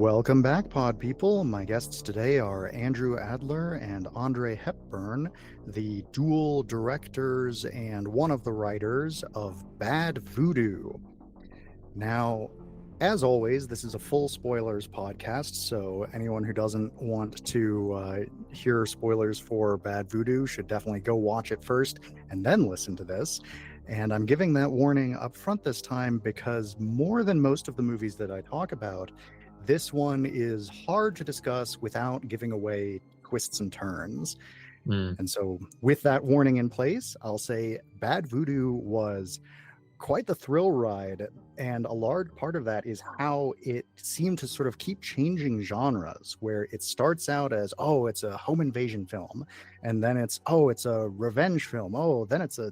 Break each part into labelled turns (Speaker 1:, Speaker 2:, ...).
Speaker 1: Welcome back, Pod People. My guests today are Andrew Adler and Andre Hepburn, the dual directors and one of the writers of Bad Voodoo. Now, as always, this is a full spoilers podcast, so anyone who doesn't want to hear spoilers for Bad Voodoo should definitely go watch it first and then listen to this. And I'm giving that warning up front this time because more than most of the movies that I talk about, this one is hard to discuss without giving away twists and turns. And so with that warning in place, I'll say Bad Voodoo was quite the thrill ride, and a large part of that is how it seemed to sort of keep changing genres, where it starts out as, oh, it's a home invasion film, and then it's, oh, it's a revenge film, oh, then it's a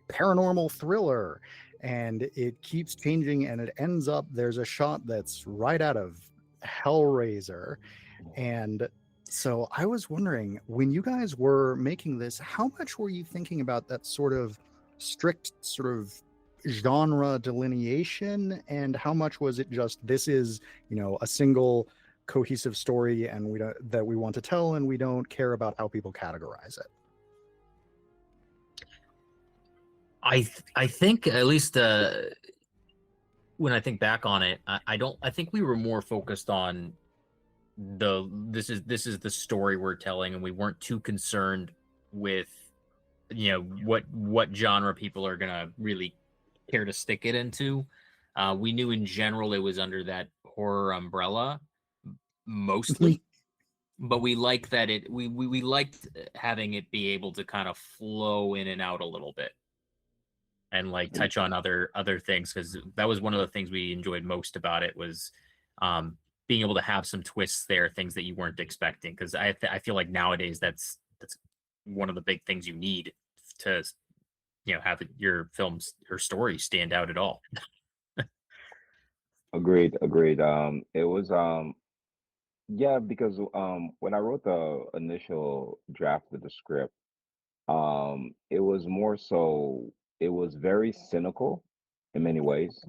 Speaker 1: paranormal thriller, and it keeps changing, and it ends up there's a shot that's right out of Hellraiser. And so I was wondering, when you guys were making this, how much were you thinking about that sort of strict sort of genre delineation, and how much was it just, this is, you know, a single cohesive story and we don't, that we want to tell, and we don't care about how people categorize it?
Speaker 2: I think, at least when I think back on it, I think we were more focused on this is the story we're telling, and we weren't too concerned with, you know, what genre people are gonna really care to stick it into. We knew in general it was under that horror umbrella mostly, but we liked that we liked having it be able to kind of flow in and out a little bit and like touch on other things, because that was one of the things we enjoyed most about it, was being able to have some twists there, things that you weren't expecting, because I feel like nowadays that's one of the big things you need to, you know, have your films or story stand out at all.
Speaker 3: Agreed. It was yeah, because when I wrote the initial draft of the script, it was more so, it was very cynical in many ways.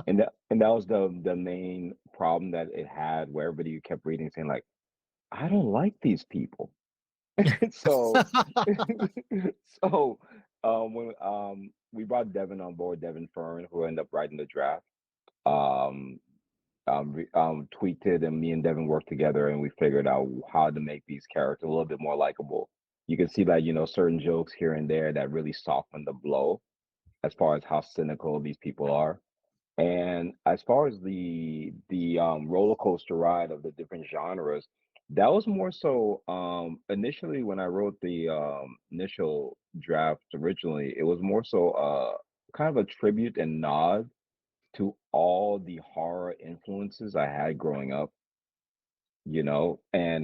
Speaker 3: And that was the main problem that it had, where everybody kept reading saying like, I don't like these people. So so when we brought Devin on board, Devin Fern, who ended up writing the draft, um tweaked it, and me and Devin worked together, and we figured out how to make these characters a little bit more likable. You can see that, you know, certain jokes here and there that really soften the blow as far as how cynical these people are. And as far as the roller coaster ride of the different genres, that was more so, initially when I wrote the initial draft originally, it was more so kind of a tribute and nod to all the horror influences I had growing up, you know. And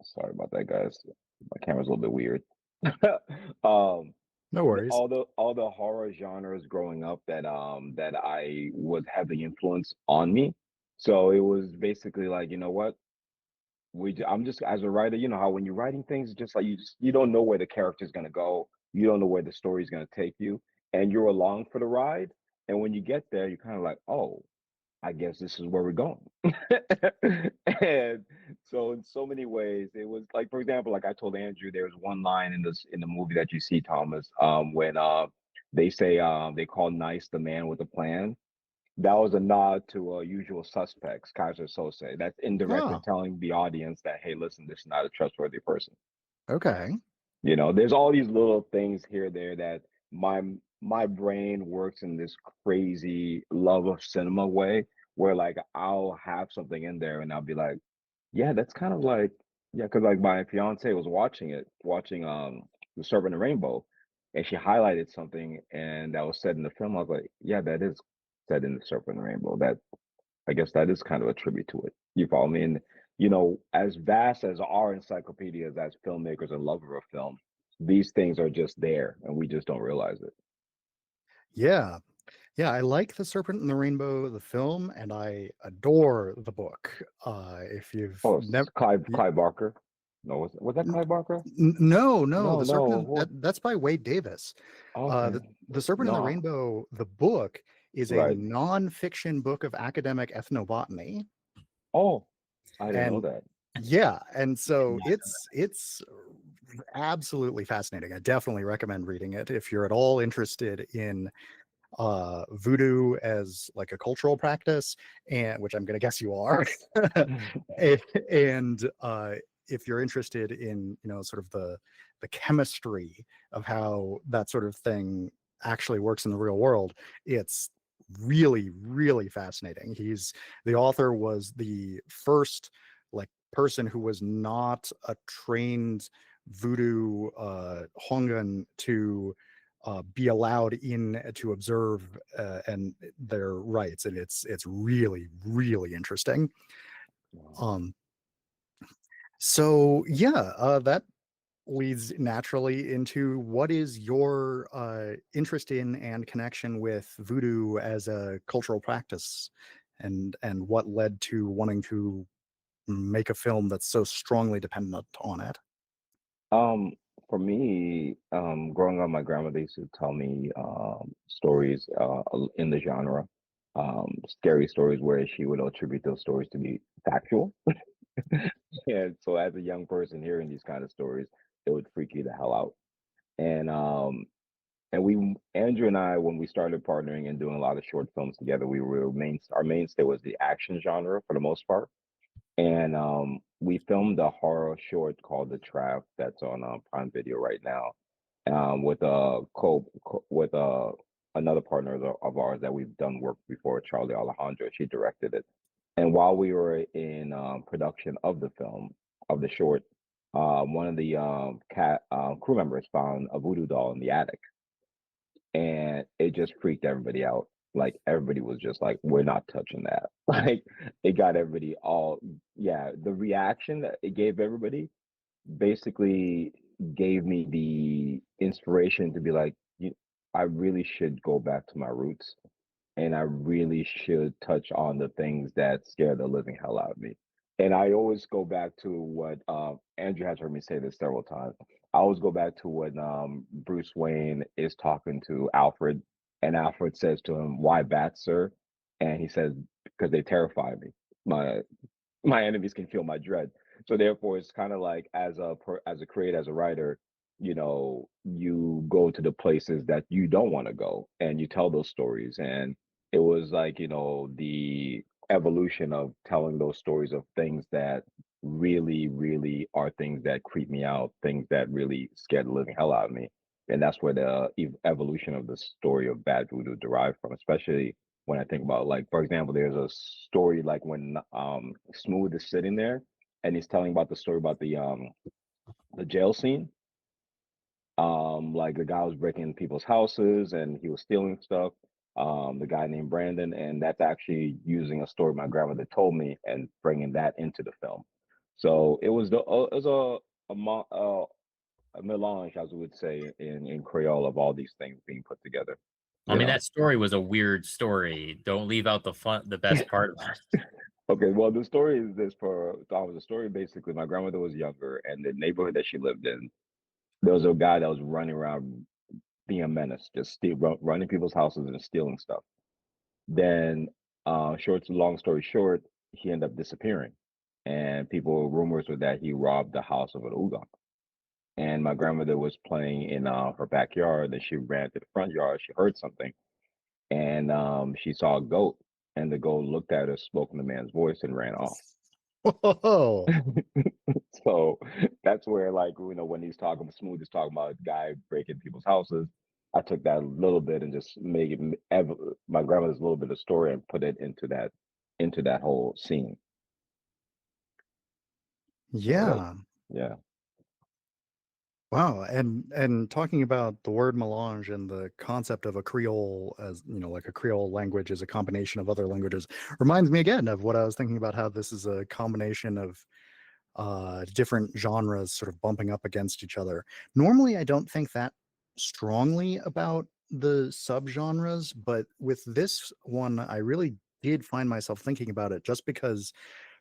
Speaker 3: sorry about that, guys. My camera's a little bit weird. um
Speaker 1: No worries.
Speaker 3: all the horror genres growing up that I was heavily influenced on me. So it was basically like, you know what? I'm just, as a writer, you know how when you're writing things, it's just like you don't know where the character's gonna go, you don't know where the story's gonna take you, and you're along for the ride. And when you get there, you're kind of like, oh, I guess this is where we're going. And so in so many ways, it was like, for example, like I told Andrew, there's one line in the movie that you see, Thomas, when they say they call Nice the man with a plan. That was a nod to Usual Suspects, Kaiser Sose. That's indirectly
Speaker 1: Oh,
Speaker 3: telling the audience that, hey, listen, this is not a trustworthy person.
Speaker 1: okay.
Speaker 3: You know, there's all these little things here, there, that my my brain works in this crazy love of cinema way, where like I'll have something in there and I'll be like, yeah, that's kind of like, yeah, because like my fiance was watching The Serpent and the Rainbow, and she highlighted something and that was said in the film. I was like, yeah, that is said in The Serpent and the Rainbow. That, I guess that is kind of a tribute to it. You follow me? And you know, as vast as our encyclopedias as filmmakers and lover of film, these things are just there and we just don't realize it.
Speaker 1: Yeah. Yeah, I like The Serpent and the Rainbow, the film, and I adore the book. If you've
Speaker 3: Oh,
Speaker 1: never,
Speaker 3: Clive Barker. No, was that Clive Barker?
Speaker 1: no,
Speaker 3: No,
Speaker 1: The
Speaker 3: no.
Speaker 1: Serpent, that's by Wade Davis.
Speaker 3: Okay.
Speaker 1: The Serpent and the
Speaker 3: No.
Speaker 1: Rainbow, the book, is a
Speaker 3: Right.
Speaker 1: nonfiction book of academic ethnobotany.
Speaker 3: Oh, I didn't know
Speaker 1: And
Speaker 3: that.
Speaker 1: yeah, and
Speaker 2: I did
Speaker 1: so
Speaker 2: not know
Speaker 1: it's absolutely fascinating. I definitely recommend reading it if you're at all interested in voodoo as like a cultural practice, and which I'm going to guess you are. A- and if you're interested in, you know, sort of the chemistry of how that sort of thing actually works in the real world, it's really, really fascinating. The author was the first like person who was not a trained voodoo hongun to be allowed in to observe and their rights, and it's really, really interesting.
Speaker 3: Wow.
Speaker 1: um so yeah, that leads naturally into what is your interest in and connection with voodoo as a cultural practice, and what led to wanting to make a film that's so strongly dependent on it.
Speaker 3: Um, for me, growing up, my grandmother used to tell me stories in the genre, scary stories where she would attribute those stories to be factual. And so, as a young person hearing these kind of stories, it would freak you the hell out. And Andrew and I, when we started partnering and doing a lot of short films together, our mainstay was the action genre for the most part. And we filmed a horror short called The Trap that's on Prime Video right now, with with another partner of ours that we've done work before, Charlie Alejandro. She directed it, and while we were in production of the film of the short, one of the crew members found a voodoo doll in the attic, and it just freaked everybody out. Like everybody was just like, "We're not touching that." Like it got everybody all, yeah. The reaction that it gave everybody basically gave me the inspiration to be like, I really should go back to my roots, and I really should touch on the things that scare the living hell out of me. And I always go back to what Andrew has heard me say this several times. I always go back to when Bruce Wayne is talking to Alfred, and Alfred says to him, "Why bats, sir?" And he says, "Because they terrify me. My my enemies can feel my dread." So therefore, it's kind of like as a creator, as a writer, you go to the places that you don't want to go, and you tell those stories. And it was like, the evolution of telling those stories of things that really, really are things that creep me out, things that really scare the living hell out of me. And that's where the evolution of the story of Bad Voodoo derived from, especially when I think about, like, for example, there's a story like when Smooth is sitting there and he's telling about the story about the jail scene. Like the guy was breaking into people's houses and he was stealing stuff. The guy named Brandon, and that's actually using a story my grandmother told me and bringing that into the film. So it was a melange, as we would say in Creole, of all these things being put together.
Speaker 2: I
Speaker 3: You
Speaker 2: mean,
Speaker 3: know.
Speaker 2: that story was a weird story. Don't leave out the best part of it.
Speaker 3: Okay, well, the story is this for the story. Basically, my grandmother was younger, and the neighborhood that she lived in, there was a guy that was running around being a menace, just running people's houses and stealing stuff. Then, long story short, he ended up disappearing, and rumors were that he robbed the house of an Oolong. And my grandmother was playing in her backyard, and she ran to the front yard. She heard something, and she saw a goat, and the goat looked at her, spoke in the man's voice, and ran off.
Speaker 1: Whoa.
Speaker 3: So that's where, like, when he's talking, Smooth is talking about a guy breaking people's houses. I took that a little bit and just made my grandmother's little bit of story and put it into that whole scene. So that,
Speaker 1: Yeah.
Speaker 3: yeah.
Speaker 1: Wow, and talking about the word melange and the concept of a Creole, as you know, like a Creole language is a combination of other languages, reminds me again of what I was thinking about, how this is a combination of different genres sort of bumping up against each other. Normally, I don't think that strongly about the subgenres, but with this one, I really did find myself thinking about it, just because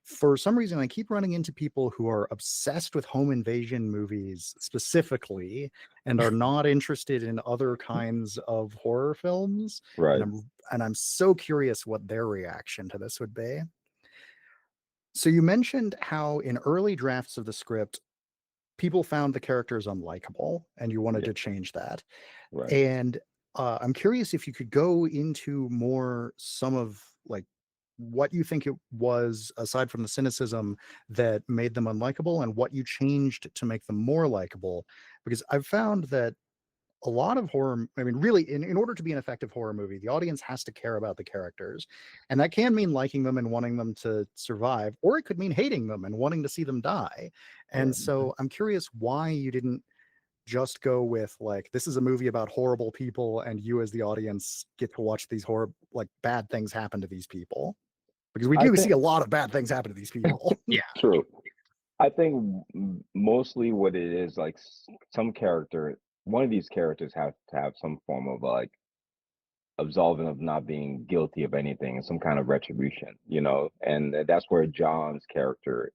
Speaker 1: for some reason I keep running into people who are obsessed with home invasion movies specifically and are not interested in other kinds of horror films, and
Speaker 3: Right.
Speaker 1: I'm so curious what their reaction to this would be. So you mentioned how in early drafts of the script, people found the characters unlikable, and you wanted
Speaker 3: Yeah,
Speaker 1: to change that.
Speaker 3: right.
Speaker 1: And I'm curious if you could go into more some of like what you think it was aside from the cynicism that made them unlikable and what you changed to make them more likable. Because I've found that a lot of horror, I mean, really, in order to be an effective horror movie, the audience has to care about the characters. And that can mean liking them and wanting them to survive, or it could mean hating them and wanting to see them die. And
Speaker 3: Right.
Speaker 1: so I'm curious why you didn't just go with like, this is a movie about horrible people, and you as the audience get to watch these horrible, like bad things happen to these people. Because we
Speaker 3: I
Speaker 1: do see
Speaker 3: think
Speaker 1: a lot of bad things happen to these people.
Speaker 2: Yeah.
Speaker 3: true. I think mostly what it is like some character, one of these characters have to have some form of like absolving of not being guilty of anything and some kind of retribution, and that's where John's character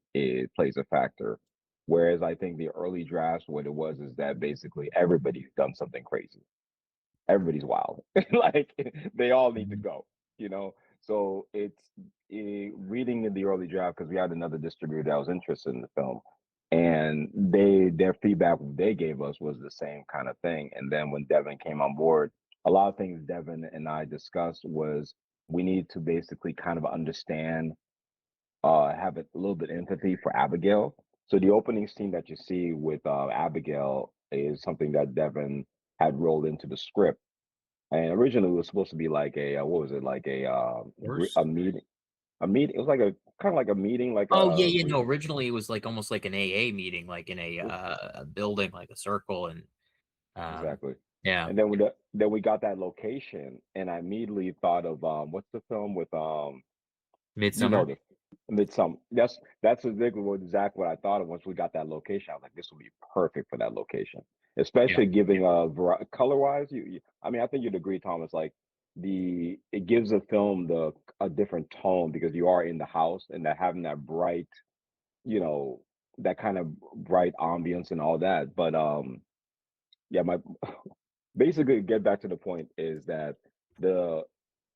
Speaker 3: plays a factor. Whereas I think the early drafts, what it was is that basically everybody's done something crazy, everybody's wild. Like they all need to go, you know. So it's reading in the early draft because we had another distributor that was interested in the film, and their feedback they gave us was the same kind of thing. And then when Devin came on board, a lot of things Devin and I discussed was we need to basically kind of understand, have a little bit empathy for Abigail. So the opening scene that you see with Abigail is something that Devin had rolled into the script, and originally it was supposed to be like a what was it, like
Speaker 2: Worse.
Speaker 3: a meeting, it was like a kind of like a meeting, like
Speaker 2: Oh yeah,
Speaker 3: a
Speaker 2: yeah. No, originally it was like almost like an AA meeting, like in a building, like a circle, and um,
Speaker 3: exactly.
Speaker 2: yeah,
Speaker 3: And then we got that location, and I immediately thought of what's the film with you know
Speaker 2: Midsummer.
Speaker 3: the Midsummer. That's exactly what I thought of once we got that location. I was like, this will be perfect for that location,
Speaker 2: Yeah.
Speaker 3: especially giving color wise. I mean, I think you'd agree, Thomas. Like it gives the film a different tone because you are in the house and that having that bright, you know, that kind of bright ambience and all that. But yeah, my basically get back to the point is that the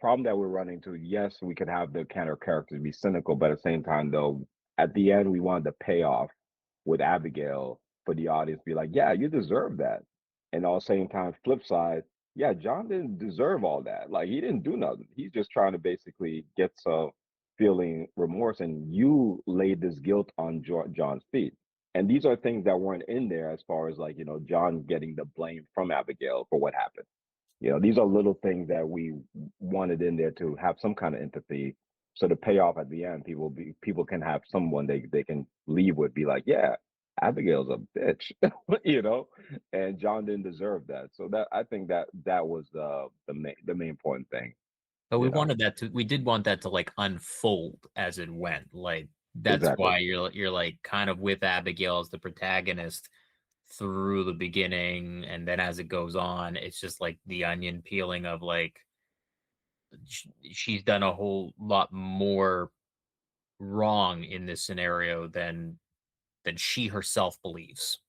Speaker 3: problem that we're running to, yes, we could have the counter characters be cynical, but at the same time, though, at the end, we wanted the payoff with Abigail for the audience to be like, yeah, you deserve that. And all the same time, flip side, yeah, John didn't deserve all that. Like he didn't do nothing. He's just trying to basically get some feeling remorse, and you laid this guilt on John's feet. And these are things that weren't in there as far as like, John getting the blame from Abigail for what happened. These are little things that we wanted in there to have some kind of empathy. So the payoff at the end, people can have someone they can leave with, be like, yeah, Abigail's a bitch, and John didn't deserve that. So that I think that was the main important thing,
Speaker 2: But
Speaker 3: you know.
Speaker 2: we did want that to like unfold as it went. Like that's
Speaker 3: Exactly.
Speaker 2: why you're like kind of with Abigail as the protagonist through the beginning, and then as it goes on, it's just like the onion peeling of like she's done a whole lot more wrong in this scenario than she herself believes.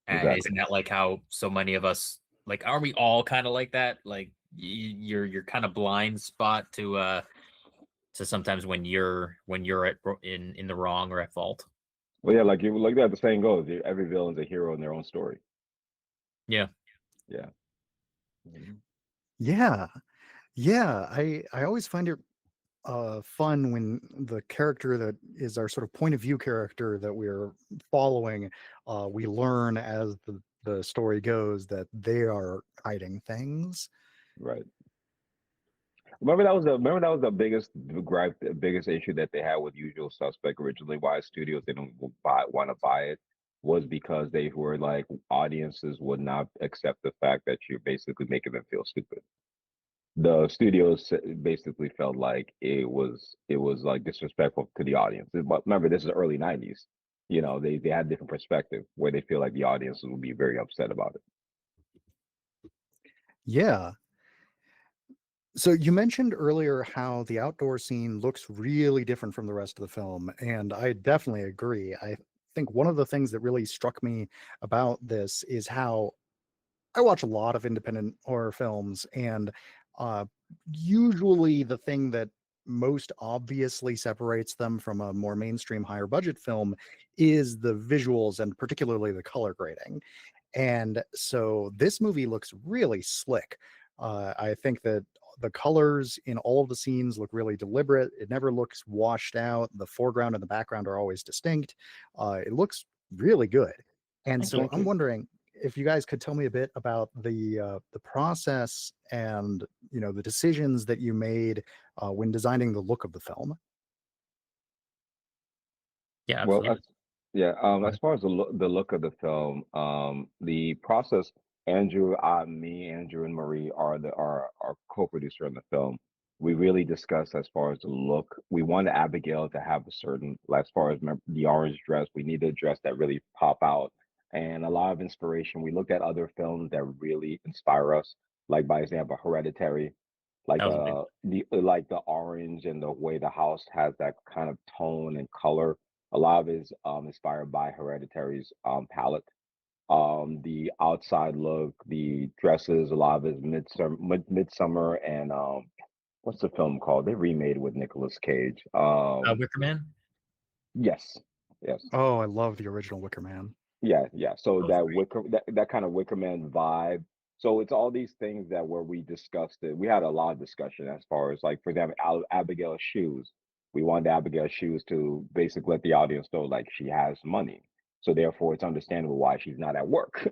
Speaker 2: Isn't
Speaker 3: Exactly.
Speaker 2: that like how so many of us like? Are we all kind of like that? Like your kind of blind spot to sometimes when you're in the wrong or at fault.
Speaker 3: Well, yeah, like that. The saying goes, every villain's a hero in their own story.
Speaker 2: Yeah.
Speaker 3: Yeah. Mhm.
Speaker 1: Yeah. Yeah. I always find it fun when the character that is our sort of point of view character that we're following, we learn as the story goes that they are hiding things.
Speaker 3: Right. Remember that was the biggest gripe, the biggest issue that they had with Usual Suspect originally. Why studios didn't want to buy it was because they were like audiences would not accept the fact that you're basically making them feel stupid. The studios basically felt like it was like disrespectful to the audience. But remember, this is early '90s. They had different perspective where they feel like the audiences would be very upset about it.
Speaker 1: Yeah. So you mentioned earlier how the outdoor scene looks really different from the rest of the film, and I definitely agree. I think one of the things that really struck me about this is how I watch a lot of independent horror films, and uh, usually the thing that most obviously separates them from a more mainstream, higher budget film is the visuals and particularly the color grading. And so this movie looks really slick. I think that the colors in all of the scenes look really deliberate. It never looks washed out. The foreground and the background are always distinct. It looks really good. And
Speaker 2: Thank
Speaker 1: so
Speaker 2: you.
Speaker 3: Thank
Speaker 1: I'm
Speaker 3: you.
Speaker 1: wondering if you guys could tell me a bit about the process and the decisions that you made when designing the look of the film.
Speaker 2: Yeah,
Speaker 3: Well,
Speaker 2: absolutely.
Speaker 3: yeah,
Speaker 2: Go
Speaker 3: as
Speaker 2: ahead.
Speaker 3: far as the look of the film, the process, Andrew and Marie are our co-producer on the film. We really discussed as far as the look. We wanted Abigail to have a certain, like, as far as the orange dress, we needed a dress that really pop out, and a lot of inspiration. We looked at other films that really inspire us, like by example, Hereditary, like
Speaker 2: That was a big.
Speaker 3: the orange and the way the house has that kind of tone and color. A lot of it is inspired by Hereditary's palette. The outside look, the dresses, a lot of it is midsummer and what's the film called? They remade it with Nicolas Cage.
Speaker 2: Wicker Man.
Speaker 3: Yes, yes.
Speaker 1: Oh, I love the original Wicker Man.
Speaker 3: Yeah, yeah. So
Speaker 2: That was
Speaker 3: that
Speaker 2: great.
Speaker 3: that kind of Wicker Man vibe. So it's all these things that where we discussed it. We had a lot of discussion as far as, like, for example, Abigail's shoes. We wanted Abigail's shoes to basically let the audience know like she has money. So therefore it's understandable why she's not at work.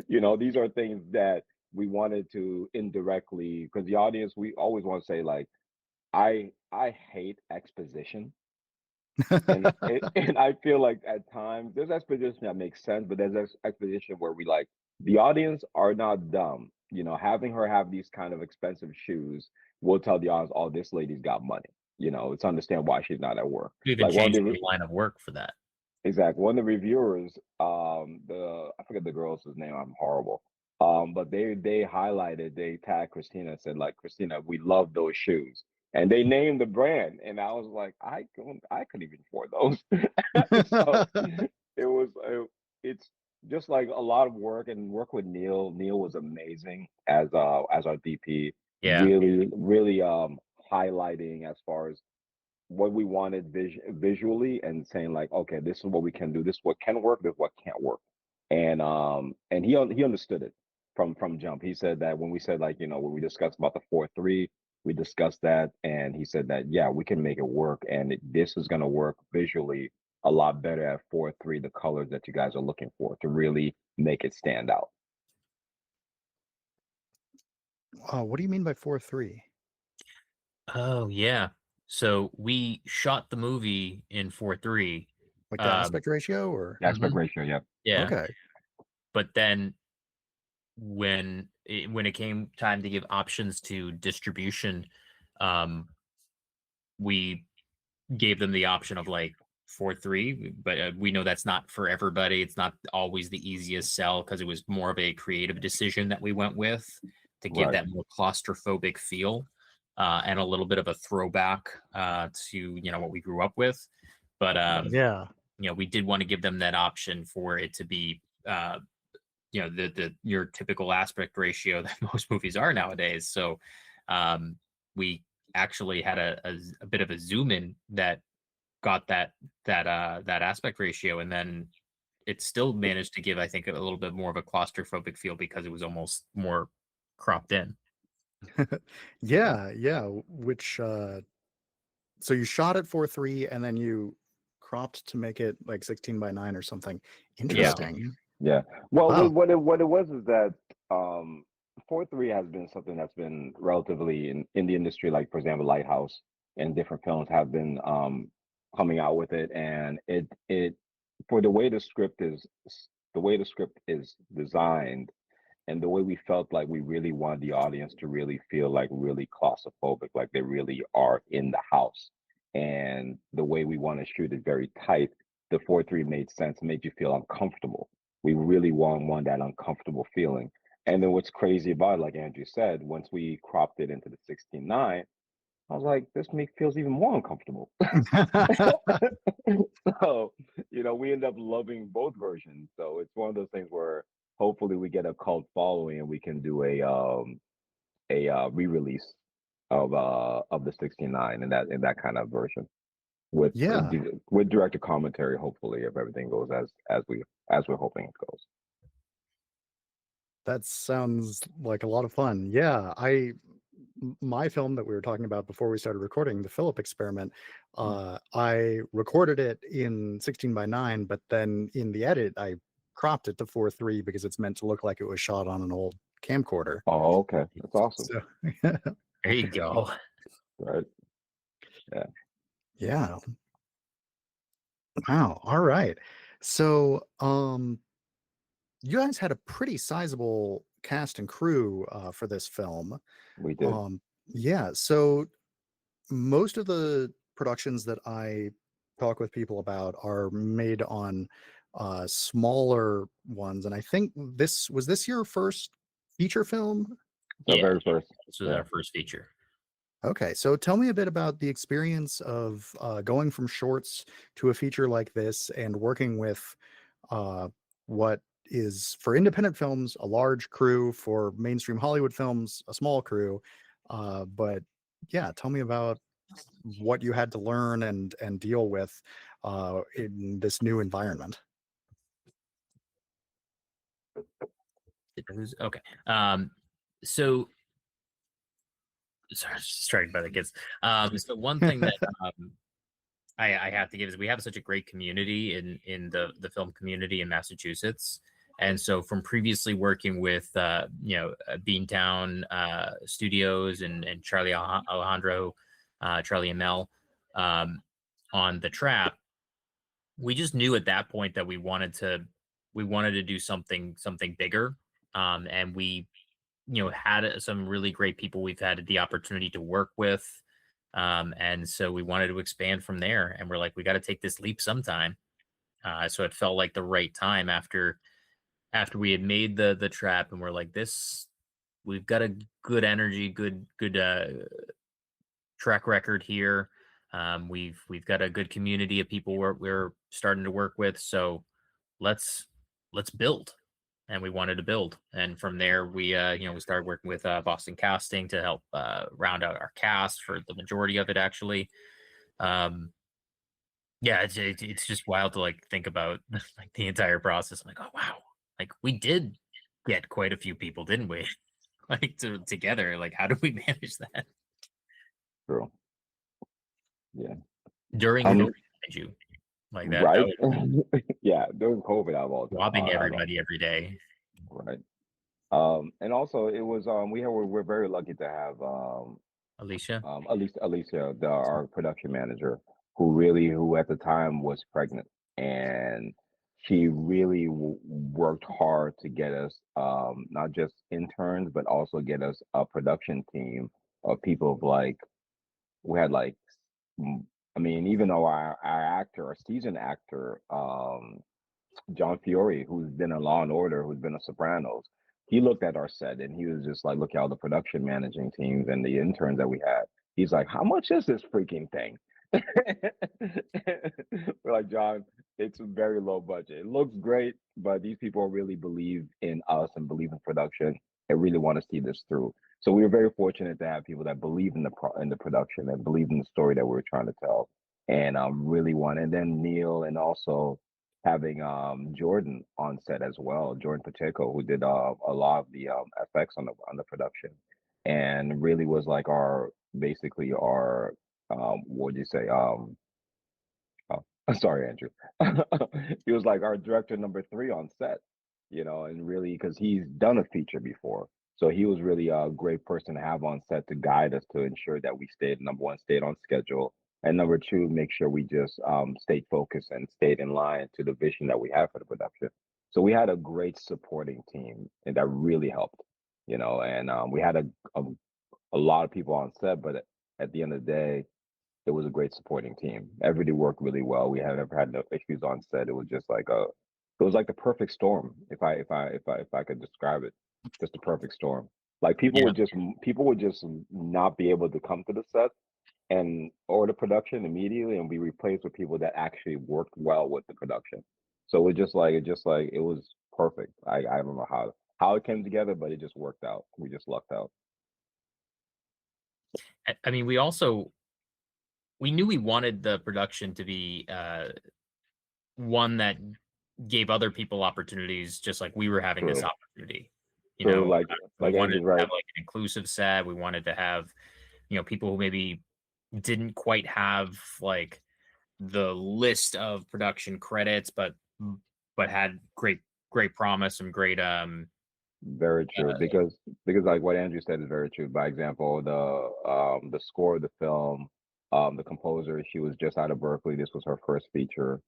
Speaker 3: These are things that we wanted to indirectly, because the audience, we always want to say like, I hate exposition. And I feel like at times there's exposition that makes sense, but there's exposition where we like, the audience are not dumb. Having her have these kind of expensive shoes will tell the audience, oh, this lady's got money. It's understand why she's not at work.
Speaker 2: You even
Speaker 3: Like one of
Speaker 2: changed
Speaker 3: the
Speaker 2: the line of work for that.
Speaker 3: Exactly. One of the reviewers, the I forget the girl's name. I'm horrible. But they highlighted, they tagged Christina and said like, Christina, we love those shoes, and they named the brand, and I was like, I couldn't even afford those. So it's just like a lot of work, and work with Neil. Neil was amazing as our DP.
Speaker 2: Yeah.
Speaker 3: Really, really highlighting as far as what we wanted visually, and saying like, okay, this is what we can do, this is what can work, this is what can't work. And he understood it from jump. He said that when we said, like, when we discussed about the 4-3, we discussed that, and he said that, yeah, we can make it work, and this is going to work visually a lot better at 4-3, the colors that you guys are looking for to really make it stand out.
Speaker 1: What do you mean by 4:3?
Speaker 2: Oh yeah. So we shot the movie in 4:3.
Speaker 1: Like the
Speaker 2: Um,
Speaker 1: aspect ratio, or?
Speaker 3: Aspect
Speaker 2: mhm,
Speaker 3: ratio, yeah.
Speaker 2: yeah.
Speaker 1: Okay.
Speaker 2: But then when it came time to give options to distribution, um, we gave them the option of like 4:3, but we know that's not for everybody. It's not always the easiest sell because it was more of a creative decision that we went with to give
Speaker 3: Right,
Speaker 2: that more claustrophobic feel, and a little bit of a throwback to what we grew up with. But
Speaker 3: right.
Speaker 1: Yeah.
Speaker 2: we did want to give them that option for it to be the your typical aspect ratio that most movies are nowadays. So we actually had a bit of a zoom in that got that aspect ratio, and then it still managed to give, I think, a little bit more of a claustrophobic feel because it was almost more cropped in.
Speaker 1: Yeah, yeah. Which so you shot at 4:3 and then you cropped to make it like 16:9 or something.
Speaker 2: Yeah.
Speaker 3: Exactly.
Speaker 1: Interesting.
Speaker 3: Yeah. Well,
Speaker 1: Wow.
Speaker 3: what it was is that 4-3 has been something that's been relatively in the industry, like for example, Lighthouse and different films have been coming out with it, and it for the way the script is designed, and the way we felt like we really wanted the audience to really feel like really claustrophobic, like they really are in the house. And the way we want to shoot it very tight, the 4-3 made sense, made you feel uncomfortable. We really want that uncomfortable feeling. And then what's crazy about it, like Andrew said, once we cropped it into the 16:9, I was like, this feels even more uncomfortable. So, we end up loving both versions. So it's one of those things where hopefully we get a cult following and we can do a re-release of the 69 in that kind of version with
Speaker 1: Yeah,
Speaker 3: with director commentary. Hopefully, if everything goes as we're hoping it goes.
Speaker 1: that sounds like a lot of fun. Yeah, my film that we were talking about before we started recording, the Philip Experiment,
Speaker 3: Mm.
Speaker 1: I recorded it in 16:9, but then in the edit, I cropped it to 4:3 because it's meant to look like it was shot on an old camcorder.
Speaker 3: Oh, okay, that's awesome.
Speaker 1: So,
Speaker 2: There you go.
Speaker 3: Right? Yeah,
Speaker 1: yeah. Wow. All right. So, you guys had a pretty sizable cast and crew for this film.
Speaker 3: we did.
Speaker 1: Yeah. So most of the productions that I talk with people about are made on smaller ones, and I think this your first feature film?
Speaker 3: So
Speaker 2: Yeah,
Speaker 3: very first.
Speaker 2: this was
Speaker 3: Yeah,
Speaker 2: our first feature.
Speaker 1: Okay, so tell me a bit about the experience of going from shorts to a feature like this and working with uh, what is for independent films a large crew, for mainstream Hollywood films a small crew. But yeah, tell me about what you had to learn and deal with in this new environment.
Speaker 2: Okay. So sorry, distracted by the kids. So one thing that I have to give is we have such a great community in the film community in Massachusetts. And so from previously working with Beantown Studios and Alejandro, Charlie and Mel on The Trap, we just knew at that point that we wanted to do something bigger. And we had some really great people we've had the opportunity to work with. And so we wanted to expand from there. And we're like, we got to take this leap sometime. So it felt like the right time after we had made the trap, and we're like, this, we've got a good energy, good track record here. We've got a good community of people we're starting to work with. So let's build. And we wanted to build, and from there we started working with Boston Casting to help round out our cast for the majority of it actually. um yeah, it's just wild to like think about like the entire process. I'm like, oh wow, like we did get quite a few people, didn't we? Like together, like how do we manage that
Speaker 3: true. Yeah.
Speaker 2: during COVID,
Speaker 3: Um,
Speaker 2: mind you, like that
Speaker 3: right.
Speaker 2: was
Speaker 3: Yeah, during COVID,
Speaker 2: swabbing
Speaker 3: I've all,
Speaker 2: everybody every day.
Speaker 3: right. And also it was we're very lucky to have
Speaker 2: Alicia.
Speaker 3: Alicia, our production manager, who at the time was pregnant, and she really worked hard to get us not just interns, but also get us a production team of people of like we had like mm, I mean, even though our seasoned actor, John Fiore, who's been in Law and Order, who's been a Sopranos, he looked at our set and he was just like, look at all the production managing teams and the interns that we had. He's like, how much is this freaking thing? We're like, John, it's a very low budget. It looks great, but these people really believe in us and believe in production and really want to see this through. So we were very fortunate to have people that believe in the production and believe in the story that we were trying to tell, and really want. And then Neil, and also having Jordan on set as well, Jordan Pacheco, who did a lot of the effects on the production, and really was like our basically our what do you say oh, sorry, Andrew. He was like our director number three on set, and really because he's done a feature before. So he was really a great person to have on set to guide us to ensure that we stayed, number one, stayed on schedule, and number two, make sure we just stayed focused and stayed in line to the vision that we had for the production. So we had a great supporting team, and that really helped, and we had a, a lot of people on set, but at the end of the day, it was a great supporting team. Everybody worked really well. We have never had no issues on set. It was just like it was like the perfect storm. If I could describe it, just the perfect storm. Like
Speaker 2: Yeah.
Speaker 3: people would just not be able to come to the set and or the production immediately and be replaced with people that actually worked well with the production. So it was perfect. I don't know how it came together, but it just worked out. We just lucked out.
Speaker 2: I mean, we knew we wanted the production to be one that gave other people opportunities, just like we were having this
Speaker 3: True.
Speaker 2: opportunity. You
Speaker 3: True.
Speaker 2: know, we
Speaker 3: Like
Speaker 2: wanted
Speaker 3: Andrew's
Speaker 2: to have
Speaker 3: right.
Speaker 2: like an inclusive set. We wanted to have, people who maybe didn't quite have like the list of production credits, but had great promise and great
Speaker 3: Very true. Because like what Andrew said is very true. By example, the score of the film, the composer, she was just out of Berkeley. This was her first feature.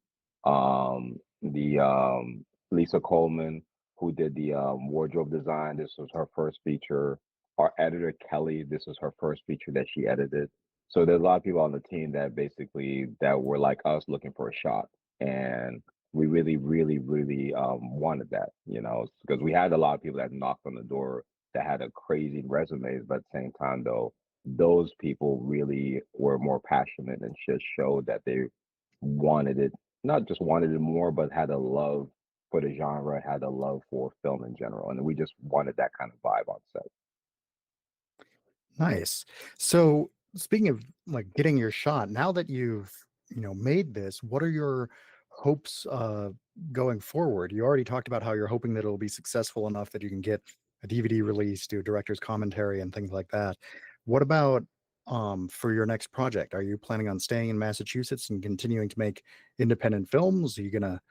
Speaker 3: The Lisa Coleman, who did the wardrobe design, this was her first feature. Our editor Kelly, this was her first feature that she edited. So there's a lot of people on the team that basically that were like us looking for a shot. And we really, really, really wanted that, because we had a lot of people that knocked on the door that had a crazy resumes, but at the same time, though, those people really were more passionate and just showed that they wanted it, not just wanted it more, but had a love for the genre, had a love for film in general, and we just wanted that kind of vibe on set.
Speaker 1: Nice. So speaking of like getting your shot, now that you've made this, what are your hopes going forward? You already talked about how you're hoping that it'll be successful enough that you can get a DVD release, do a director's commentary and things like that. What about for your next project? Are you planning on staying in Massachusetts and continuing to make independent films? Are you gonna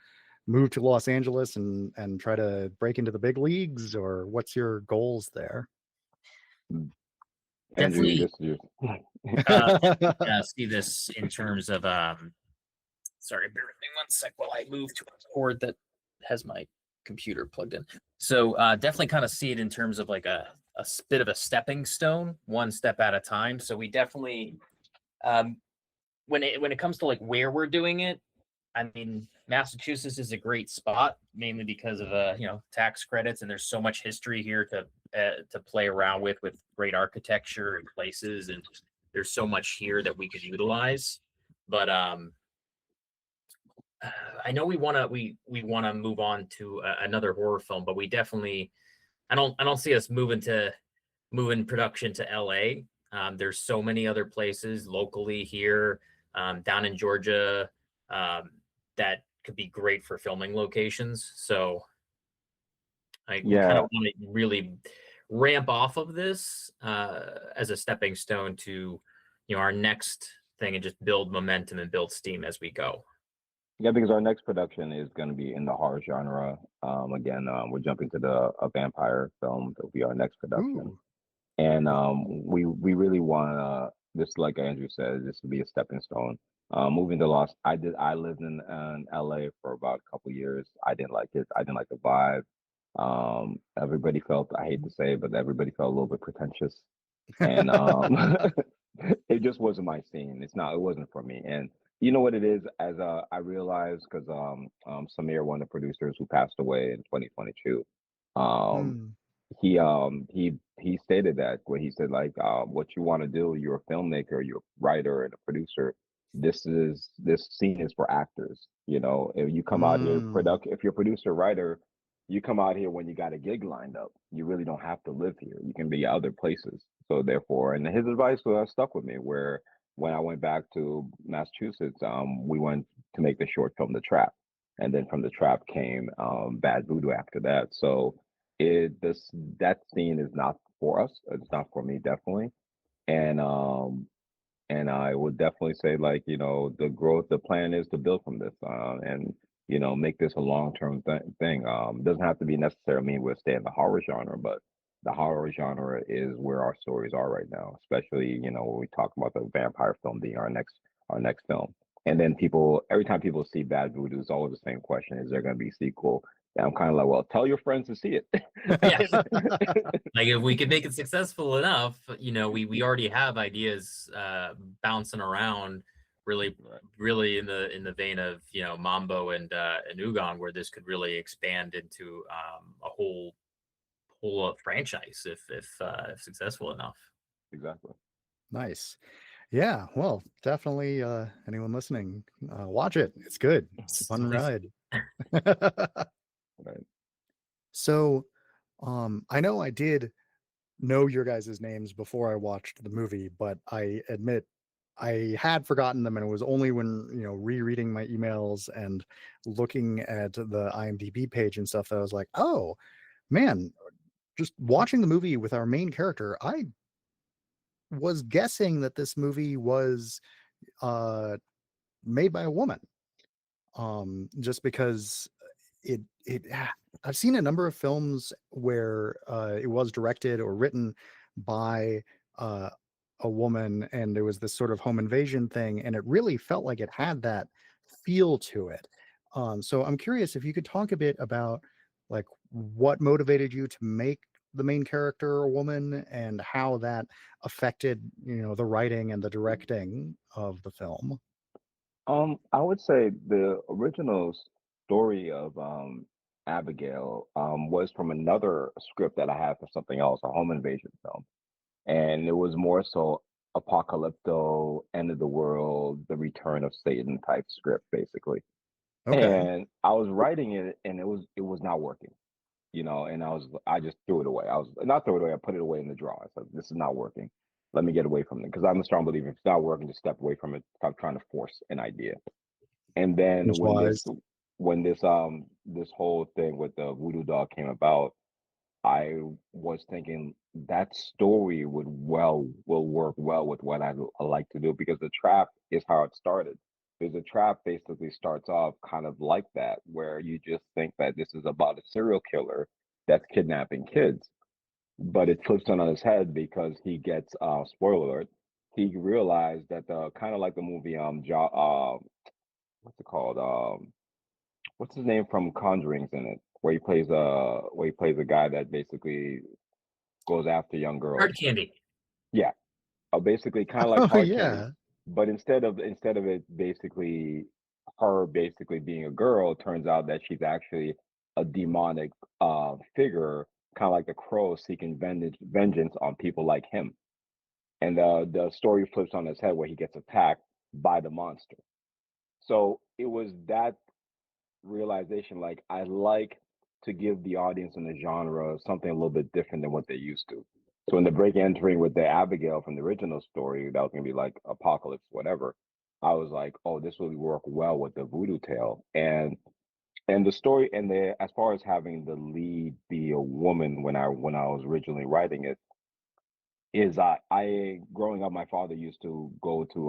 Speaker 1: move to Los Angeles and try to break into the big leagues, or what's your goals there?
Speaker 3: Andrew,
Speaker 2: definitely
Speaker 3: this is
Speaker 2: uh, see this in terms of sorry, bear with me one sec while I move to a cord that has my computer plugged in. So definitely kind of see it in terms of like a bit of a stepping stone, one step at a time. So we definitely when it comes to like where we're doing it, I mean, Massachusetts is a great spot, mainly because of tax credits, and there's so much history here to play around with great architecture and places, and there's so much here that we could utilize. But I know we wanna move on to another horror film, but we definitely I don't see us moving production to LA. There's so many other places locally here, down in Georgia, um, that could be great for filming locations. So we kind
Speaker 3: yeah.
Speaker 2: of want to really ramp off of this as a stepping stone to our next thing and just build momentum and build steam as we go.
Speaker 3: Yeah, because our next production is going to be in the horror genre. Again, we're jumping to a vampire film. That'll be our next production,
Speaker 1: Ooh.
Speaker 3: and we really want this, like Andrew said, this to be a stepping stone. Moving to Los, I lived in LA for about a couple years. I didn't like it. I didn't like the vibe. Everybody felt, I hate to say it, but everybody felt a little bit pretentious, and it just wasn't my scene. It wasn't for me. And you know what it is, as I realized, because Samir, one of the producers who passed away in 2022, um
Speaker 1: Hmm.
Speaker 3: he stated that, where he said, like, what you want to do, you're a filmmaker, you're a writer and a producer, this scene is for actors. If you come out here,
Speaker 1: Mm.
Speaker 3: if you're a producer writer, you come out here when you got a gig lined up. You really don't have to live here, you can be other places. So therefore, and his advice stuck with me, where when I went back to Massachusetts, we went to make the short film The Trap, and then from The Trap came Bad Voodoo after that. So that scene is not for us. It's not for me, definitely. And I would definitely say, like, the growth, the plan is to build from this, and make this a long-term thing. Doesn't have to be necessarily mean we'll stay in the horror genre, but the horror genre is where our stories are right now, especially when we talk about the vampire film being our next film. And then every time people see Bad Voodoo, it's always the same question: is there going to be a sequel? And I'm kind of like, well, tell your friends to see
Speaker 2: Yeah.
Speaker 3: it.
Speaker 2: Like if we could make it successful enough, we already have ideas bouncing around, really
Speaker 3: Right.
Speaker 2: really in the vein of Mambo and Ugong, where this could really expand into a whole franchise if successful enough.
Speaker 3: Exactly.
Speaker 1: Nice. Yeah, well, definitely anyone listening, watch it. It's good. It's a fun
Speaker 2: Please.
Speaker 1: ride.
Speaker 3: Right.
Speaker 1: So, I know I did know your guys' names before I watched the movie, but I admit I had forgotten them, and it was only when, rereading my emails and looking at the IMDb page and stuff that I was like, oh man, just watching the movie with our main character, I was guessing that this movie was uh made by a woman. Just because it I've seen a number of films where it was directed or written by uh, a woman, and there was this sort of home invasion thing, and it really felt like it had that feel to it. So I'm curious if you could talk a bit about like what motivated you to make the main character a woman and how that affected, the writing and the directing of the film.
Speaker 3: I would say the original story of Abigail was from another script that I had for something else, a home invasion film, and it was more so apocalypto, end of the world, the return of Satan type script, basically.
Speaker 1: Okay.
Speaker 3: And I was writing it, and it was not working, and I just threw it away. I was not throw it away. I put it away in the drawer. I said, "This is not working. Let me get away from it," because I'm a strong believer. If it's not working, just step away from it. Stop trying to force an idea. And then
Speaker 1: That's wise.
Speaker 3: this whole thing with the voodoo doll came about, I was thinking that story will work well with what I like to do, because the trap is how it started. Because the trap basically starts off kind of like that, where you just think that this is about a serial killer that's kidnapping kids, but it flips on his head because he gets spoiler alert. He realized that the kind of like the movie what's it called? What's his name from Conjuring's in it, where he plays a guy that basically goes after young
Speaker 2: Hard
Speaker 3: girls.
Speaker 2: candy.
Speaker 3: Yeah, basically kind of like
Speaker 1: Oh
Speaker 3: Hard Candy,
Speaker 1: yeah.
Speaker 3: but instead of it basically her basically being a girl, it turns out that she's actually a demonic figure, kind of like the crow seeking vengeance on people like him. And the story flips on his head where he gets attacked by the monster. So it was that realization, like I like to give the audience in the genre something a little bit different than what they're used to. So in the break entering with the Abigail from the original story, that was gonna be like apocalypse, whatever. I was like, oh, this will work well with the voodoo tale. And the story, and the as far as having the lead be a woman when I was originally writing it, is I growing up, my father used to go to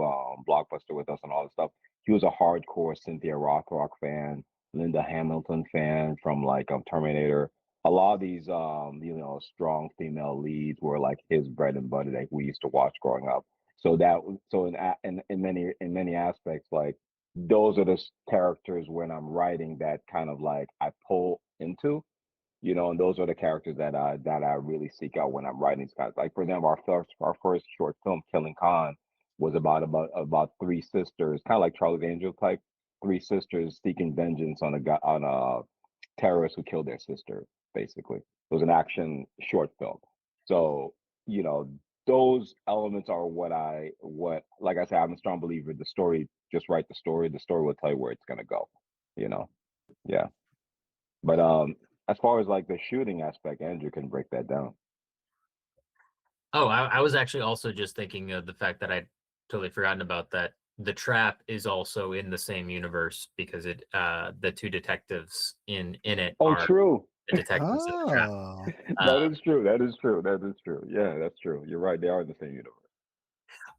Speaker 3: Blockbuster with us and all this stuff. He was a hardcore Cynthia Rothrock fan, Linda Hamilton fan from like Terminator. A lot of these strong female leads were like his bread and butter that we used to watch growing up. So in many aspects, like those are the characters when I'm writing that kind of like I pull into, and those are the characters that I really seek out when I'm writing these guys. Like for them, our first short film, Killing Khan, was about three sisters, kind of like Charlie's Angel type, three sisters seeking vengeance on a guy on a terrorist who killed their sister. Basically, it was an action short film. So you know those elements are what like I said, I'm a strong believer. The story, just write the story. The story will tell you where it's gonna go. You know, yeah. But as far as like the shooting aspect, Andrew can break that down.
Speaker 2: Oh, I was actually also just thinking of the fact that I'd totally forgotten about that. The Trap is also in the same universe because the two detectives in it
Speaker 3: Oh,
Speaker 2: are
Speaker 3: true.
Speaker 2: the detectives in the Trap.
Speaker 1: Oh.
Speaker 3: That
Speaker 2: Uh,
Speaker 3: is true. That is true. That is true. Yeah, that's true. You're right. They are in the same universe.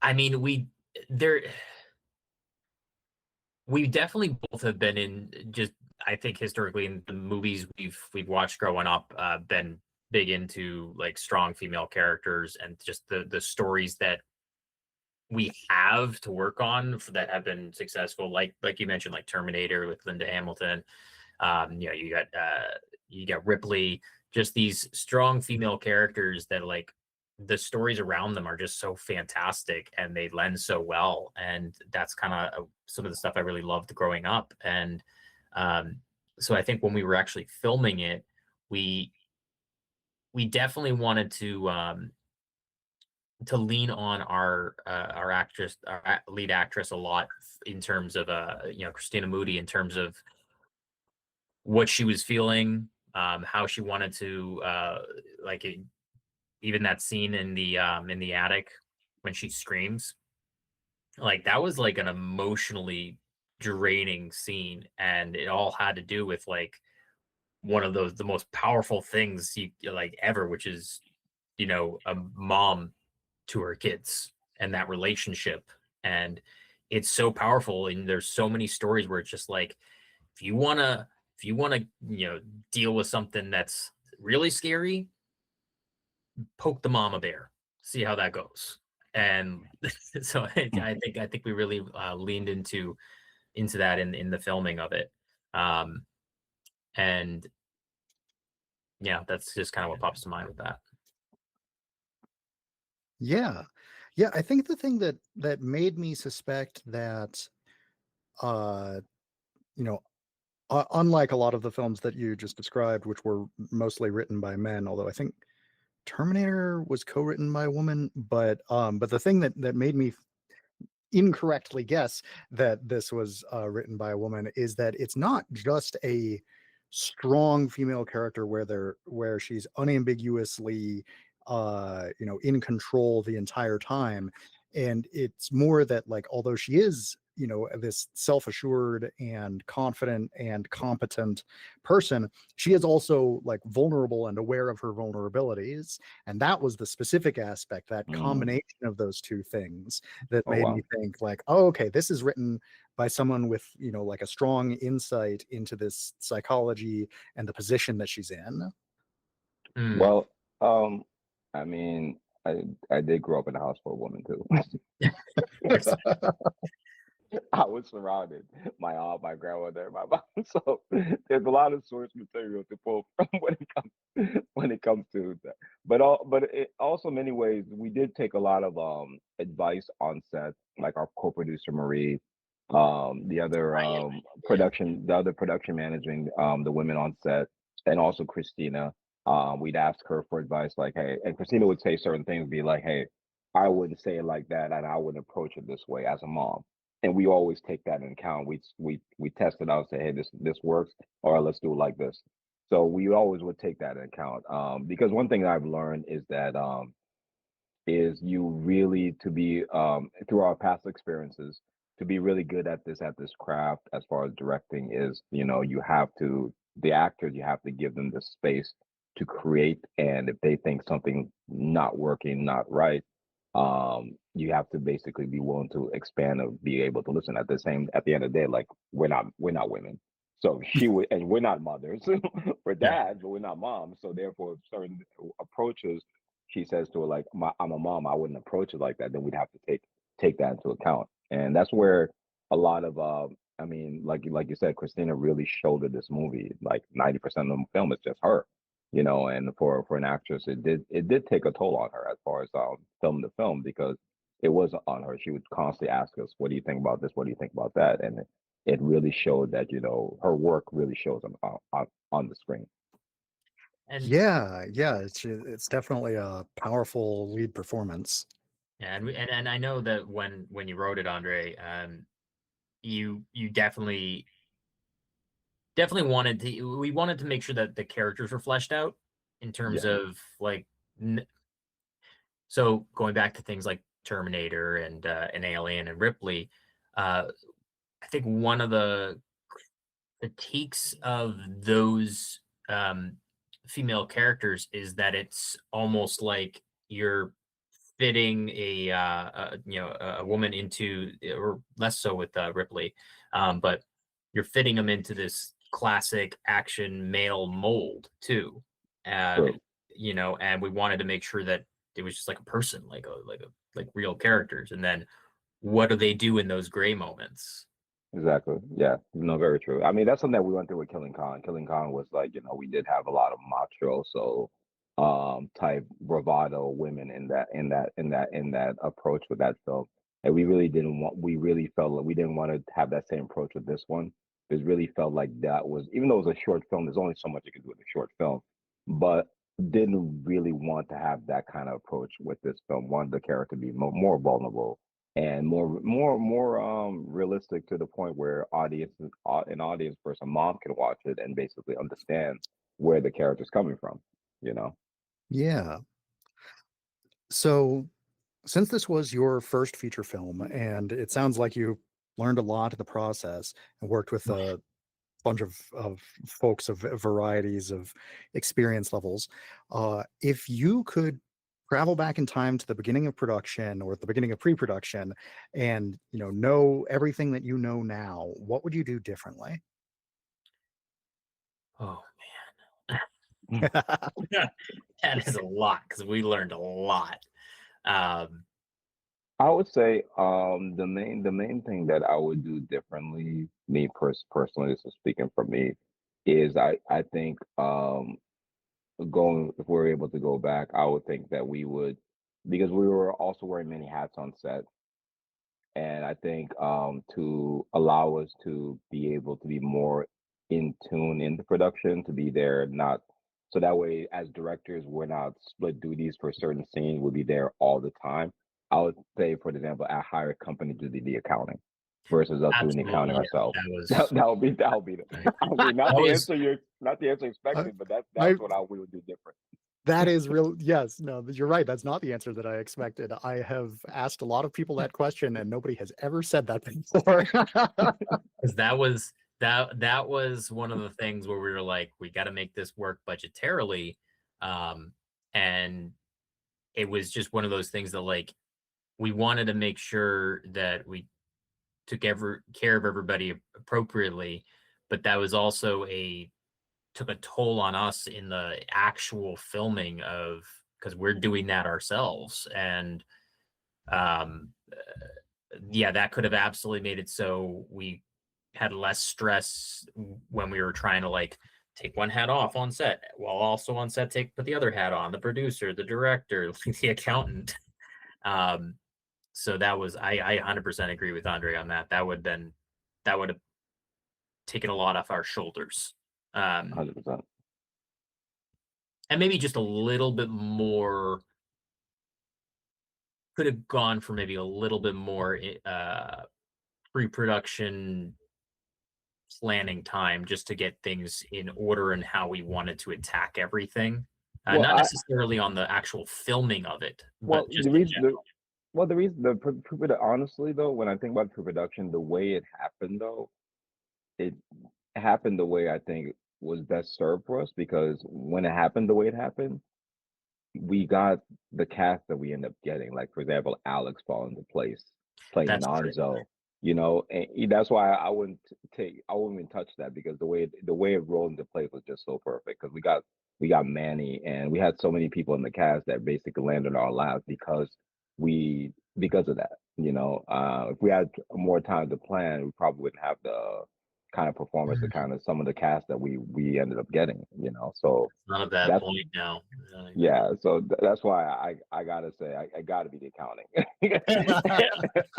Speaker 2: I mean, there we definitely both have been in just I think historically in the movies we've watched growing up, been big into like strong female characters and just the stories that we have to work on that have been successful, like you mentioned, like Terminator with Linda Hamilton. You got Ripley, just these strong female characters that like the stories around them are just so fantastic and they lend so well. And that's kind of some of the stuff I really loved growing up. And um, so I think when we were actually filming it, we we definitely wanted to lean on our actress, lead actress a lot in terms of Christina Moody, in terms of what she was feeling, how she wanted to like even that scene in the attic when she screams, like that was like an emotionally draining scene, and it all had to do with like one of those the most powerful things you like ever, which is a mom to her kids and that relationship. And it's so powerful, and there's so many stories where it's just like if you want to deal with something that's really scary, poke the mama bear, see how that goes. And so I think we really leaned into that in the filming of it. um and yeah, that's just kind of what pops to mind with that.
Speaker 1: Yeah. Yeah, I think the thing that made me suspect that uh you know unlike a lot of the films that you just described, which were mostly written by men, although I think Terminator was co-written by a woman, but the thing that made me incorrectly guess that this was written by a woman is that it's not just a strong female character where she's unambiguously in control the entire time, and it's more that, like, although she is this self-assured and confident and competent person, she is also like vulnerable and aware of her vulnerabilities, and that was the specific aspect, that
Speaker 3: Mm.
Speaker 1: combination of those two things, that
Speaker 3: Oh
Speaker 1: made me
Speaker 3: wow.
Speaker 1: think like, oh, okay, this is written by someone with like a strong insight into this psychology and the position that she's in.
Speaker 2: Mm.
Speaker 3: Well, I mean, I did grow up in a house full of women too. I was surrounded. My aunt, my grandmother, my mom. So there's a lot of source material to pull from when it comes to that. But it also, many ways we did take a lot of advice on set, like our co-producer Marie,
Speaker 2: Right. Yeah.
Speaker 3: the other production managing the women on set, and also Christina. We'd ask her for advice, like, hey, and Christina would say certain things, be like, hey, I wouldn't say it like that, and I wouldn't approach it this way as a mom, and we always take that in account. We test it out, say, hey, this works, or let's do it like this. So we always would take that in account. Because one thing that I've learned is that is you really to be through our past experiences, to be really good at this craft as far as directing is, you have to, the actors, you have to give them the space to create, and if they think something not working, not right, you have to basically be willing to expand and be able to listen. At the end of the day, like, we're not women, so she would, and we're not mothers. We're
Speaker 2: Yeah.
Speaker 3: dads, but we're not moms, so therefore certain approaches, she says to her, like, I'm a mom, I wouldn't approach it like that, then we'd have to take that into account. And that's where a lot of I mean, like you said, Christina really shouldered this movie. Like 90% of the film is just her, and for an actress, it did take a toll on her as far as film to film, because it was on her. She would constantly ask us, what do you think about this? What do you think about that? And it really showed that, her work really shows on the screen.
Speaker 2: And
Speaker 1: Yeah, yeah, it's definitely a powerful lead performance.
Speaker 2: and I know that when you wrote it, Andre, you definitely wanted to we wanted to make sure that the characters were fleshed out in terms
Speaker 3: Yeah,
Speaker 2: of like so going back to things like Terminator and Alien and Ripley. I think one of the critiques of those um, female characters is that it's almost like you're fitting a woman into, or less so with Ripley, but you're fitting them into this classic action male mold too.
Speaker 3: true.
Speaker 2: And we wanted to make sure that it was just like a person, like real characters. And then what do they do in those gray moments?
Speaker 3: Exactly. Yeah. No, very true. I mean, that's something that we went through with Killing Khan. Killing Khan was like, we did have a lot of macho, so type bravado women in that approach with that film. And we really felt like we didn't want to have that same approach with this one. It really felt like that was, even though it was a short film, there's only so much you can do with a short film, but didn't really want to have that kind of approach with this film. Wanted the character to be more vulnerable, and more realistic, to the point where an audience person, mom, can watch it and basically understand where the character's coming from, you know.
Speaker 1: Yeah. So, since this was your first feature film, and it sounds like you learned a lot in the process and worked with a bunch of folks of varieties of experience levels, if you could travel back in time to the beginning of production or at the beginning of pre-production and know everything that you know now, what would you do differently?
Speaker 2: Oh man, that is a lot because we learned a lot. Um,
Speaker 3: I would say the main thing that I would do differently, me personally, this is speaking for me, is I think going if we're able to go back, I would think that we would, because we were also wearing many hats on set, and I think to allow us to be able to be more in tune in the production, to be there, not so that way as directors we're not split duties for certain scenes, we'll be there all the time. I would say, for example, I hire a company to do the accounting versus us doing the accounting
Speaker 2: Absolutely, yeah.
Speaker 3: ourselves.
Speaker 2: That
Speaker 3: That
Speaker 2: was
Speaker 3: that'll be the I mean not
Speaker 2: that
Speaker 3: the
Speaker 2: was
Speaker 3: answer you're not the answer
Speaker 1: I,
Speaker 3: expected, but
Speaker 1: I
Speaker 3: that's what we would do different.
Speaker 1: That is real. Yes, no, you're right. That's not the answer that I expected. I have asked a lot of people that question, and nobody has ever said that before.
Speaker 2: 'cause that was one of the things where we were like, we got to make this work budgetarily, um, and it was just one of those things that like we wanted to make sure that we took ever care of everybody appropriately, but that was also a took a toll on us in the actual filming of because we're doing that ourselves and yeah, that could have absolutely made it so we had less stress when we were trying to like take one hat off on set while also on set take put the other hat on, the producer, the director, the accountant. um so that was I 100% agree with Andre on that. That would have taken a lot off our shoulders. um
Speaker 3: 100%.
Speaker 2: and maybe just a little bit more could have gone for maybe a little bit more pre-production planning time just to get things in order and how we wanted to attack everything.
Speaker 3: Well,
Speaker 2: Not necessarily on the actual filming of it, but
Speaker 3: well,
Speaker 2: just
Speaker 3: the
Speaker 2: in
Speaker 3: reason
Speaker 2: general.
Speaker 3: the reason honestly though, when I think about pre-production, the way it happened though, it happened the way I think was best served for us, because when it happened the way it happened, we got the cast that we end up getting. Like, for example, Alex fall into place, playing
Speaker 2: That's true.
Speaker 3: Nonzo. And that's why I wouldn't even touch that, because the way it rolled into place was just so perfect. Because we got Manny, and we had so many people in the cast that basically landed in our laps because of that. If we had more time to plan, we probably wouldn't have the kind of performance, the
Speaker 2: Mhm.
Speaker 3: kind of some of the cast that we ended up getting. So
Speaker 2: None of that
Speaker 3: that's
Speaker 2: point now.
Speaker 3: yeah, so that's why I gotta say I gotta be the accounting.
Speaker 2: Yeah.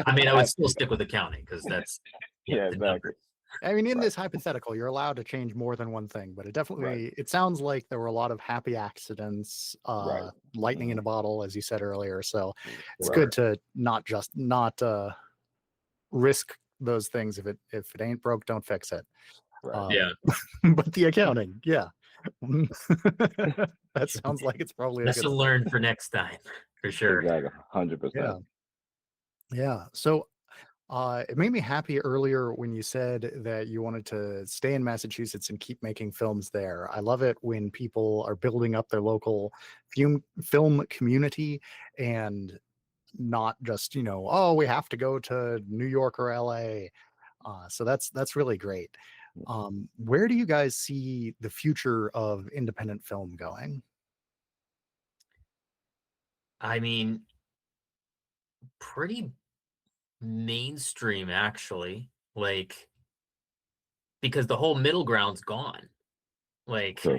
Speaker 2: I mean, I would
Speaker 3: Has to
Speaker 2: still
Speaker 3: be
Speaker 2: stick
Speaker 3: that.
Speaker 2: with accounting because that's yeah,
Speaker 3: Yeah,
Speaker 2: the
Speaker 3: exactly.
Speaker 2: numbers.
Speaker 1: I mean, in
Speaker 3: Right,
Speaker 1: this hypothetical, you're allowed to change more than one thing, but
Speaker 3: right,
Speaker 1: it sounds like there were a lot of happy accidents,
Speaker 3: right,
Speaker 1: lightning in
Speaker 3: mhm,
Speaker 1: a bottle, as you said earlier. So it's good
Speaker 3: right,
Speaker 1: to not risk those things. If it ain't broke, don't fix it.
Speaker 3: right.
Speaker 1: Um,
Speaker 2: Yeah,
Speaker 1: but the accounting, yeah. That sounds like it's probably a good
Speaker 2: lesson
Speaker 1: thing.
Speaker 2: learned for next time for sure.
Speaker 3: Exactly, 100%.
Speaker 1: Yeah. Yeah. So it made me happy earlier when you said that you wanted to stay in Massachusetts and keep making films there. I love it when people are building up their local film community and not just, oh, we have to go to New York or LA. So that's really great. Where do you guys see the future of independent film going?
Speaker 2: I mean, pretty mainstream actually. Like because the whole middle ground's gone. Like
Speaker 3: True.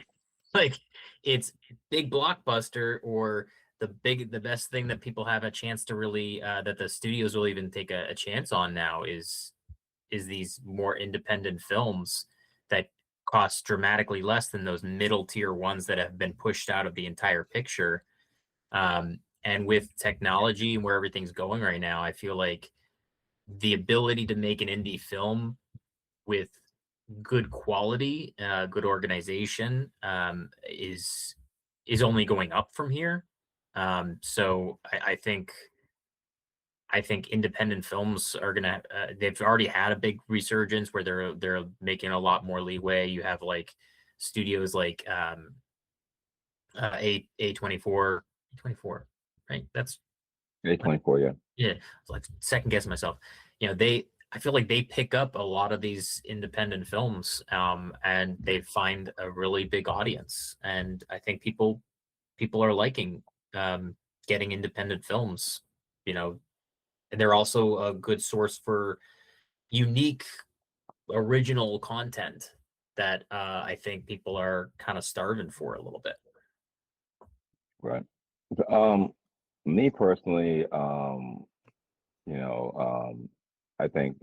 Speaker 2: like it's big blockbuster or the best thing that people have a chance to really that the studios will even take a chance on now is these more independent films that cost dramatically less than those middle tier ones that have been pushed out of the entire picture. And with technology and where everything's going right now, I feel like the ability to make an indie film with good quality, good organization, is only going up from here. So I think independent films are gonna they've already had a big resurgence where they're making a lot more leeway. You have like studios like A24, right? That's
Speaker 3: A24, yeah.
Speaker 2: yeah. It's like second guessing myself. You know, they I feel like they pick up a lot of these independent films, and they find a really big audience. And I think people are liking getting independent films. You know, and they're also a good source for unique, original content that I think people are kind of starving for a little bit.
Speaker 3: Right. Me personally, I think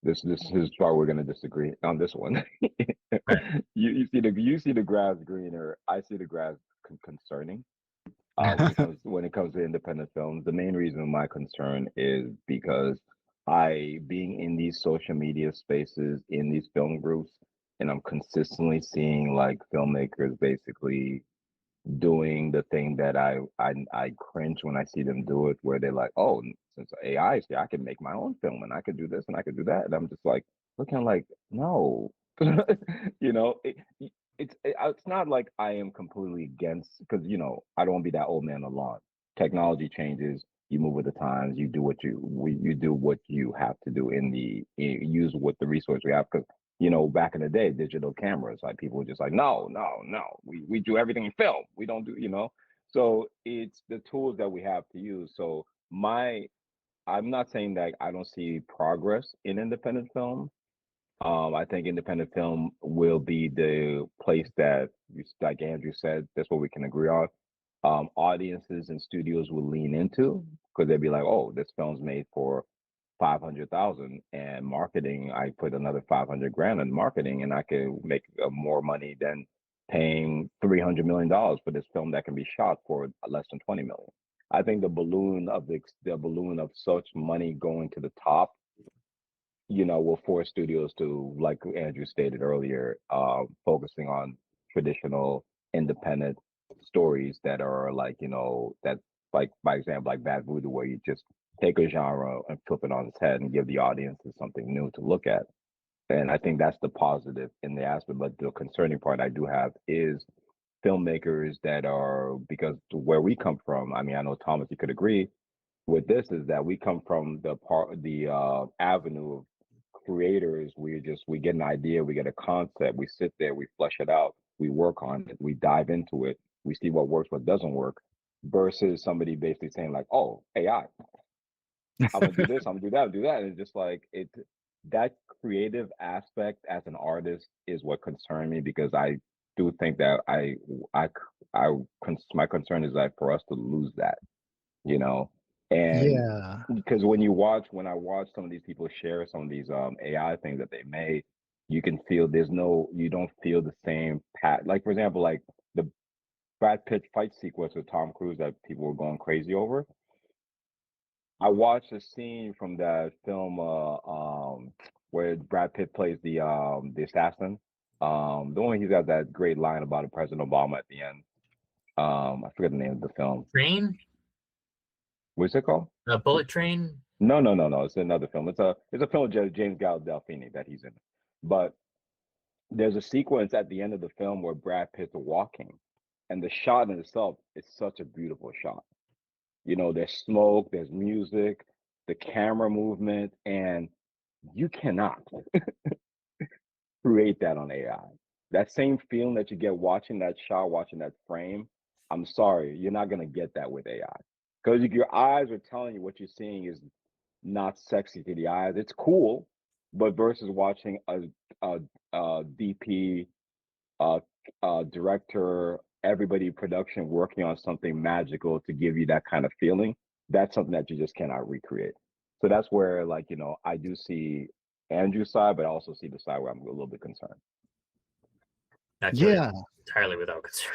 Speaker 3: this is why we're gonna disagree on this one.
Speaker 2: Right.
Speaker 3: You see the grass greener. I see the grass concerning. When it comes to independent films, the main reason my concern is because I being in these social media spaces in these film groups, and I'm consistently seeing like filmmakers basically doing the thing that I cringe when I see them do it, where they're like, "Oh, since AI is here, I can make my own film and I could do this and I could do that," and I'm just like looking like, no, you know, it's not like I am completely against because I don't want to be that old man on the lawn. Technology changes. You move with the times. You do you do what you have to do use what the resource we have because back in the day, digital cameras, like people were just like, no, no, no, we do everything in film. We don't do. So it's the tools that we have to use. So I'm not saying that I don't see progress in independent film. I think independent film will be the place that, like Andrew said, that's what we can agree on. Audiences and studios will lean into because they'd be like, oh, this film's made for 500,000 and marketing. I put another 500 grand in marketing, and I could make more money than paying $300 million for this film that can be shot for less than 20 million. I think the balloon of such money going to the top will force studios to, like Andrew stated earlier, focusing on traditional independent stories that are like, that like by example, like Bad Voodoo, where you just take a genre and flip it on its head and give the audiences something new to look at. And I think that's the positive in the aspect. But the concerning part I do have is filmmakers that are because where we come from, I mean, I know Thomas, you could agree with this is that we come from the avenue of creators. We get an idea, we get a concept, we sit there, we flesh it out, we work on it, we dive into it, we see what works, what doesn't work, versus somebody basically saying like, oh, AI, I'm gonna do this, I'm gonna do that, and it's just like that creative aspect as an artist is what concerned me because I do think that my concern is that for us to lose that, you know, and
Speaker 1: Yeah.
Speaker 3: because when I watch some of these people share some of these AI things that they made, you can feel you don't feel the same like for example, like the Brad Pitt fight sequence with Tom Cruise that people were going crazy over. I watched a scene from that film where Brad Pitt plays the assassin. The one he's got that great line about President Obama at the end. I forget the name of the film.
Speaker 2: Train,
Speaker 3: What's it called?
Speaker 2: Bullet Train.
Speaker 3: No, no, no, no. It's another film. It's a film with James Gandolfini that he's in. But there's a sequence at the end of the film where Brad Pitt's walking, and the shot in itself is such a beautiful shot. There's smoke, there's music, the camera movement, and you cannot create that on AI. That same feeling that you get watching that shot, watching that frame, I'm sorry, you're not gonna get that with AI. Because your eyes are telling you what you're seeing is not sexy to the eyes. It's cool, but versus watching a DP, uh, director, everybody production working on something magical to give you that kind of feeling, that's something that you just cannot recreate. So that's where, like, I do see Andrew's side, but I also see the side where I'm a little bit concerned.
Speaker 2: I feel
Speaker 1: Yeah.
Speaker 2: entirely without concern.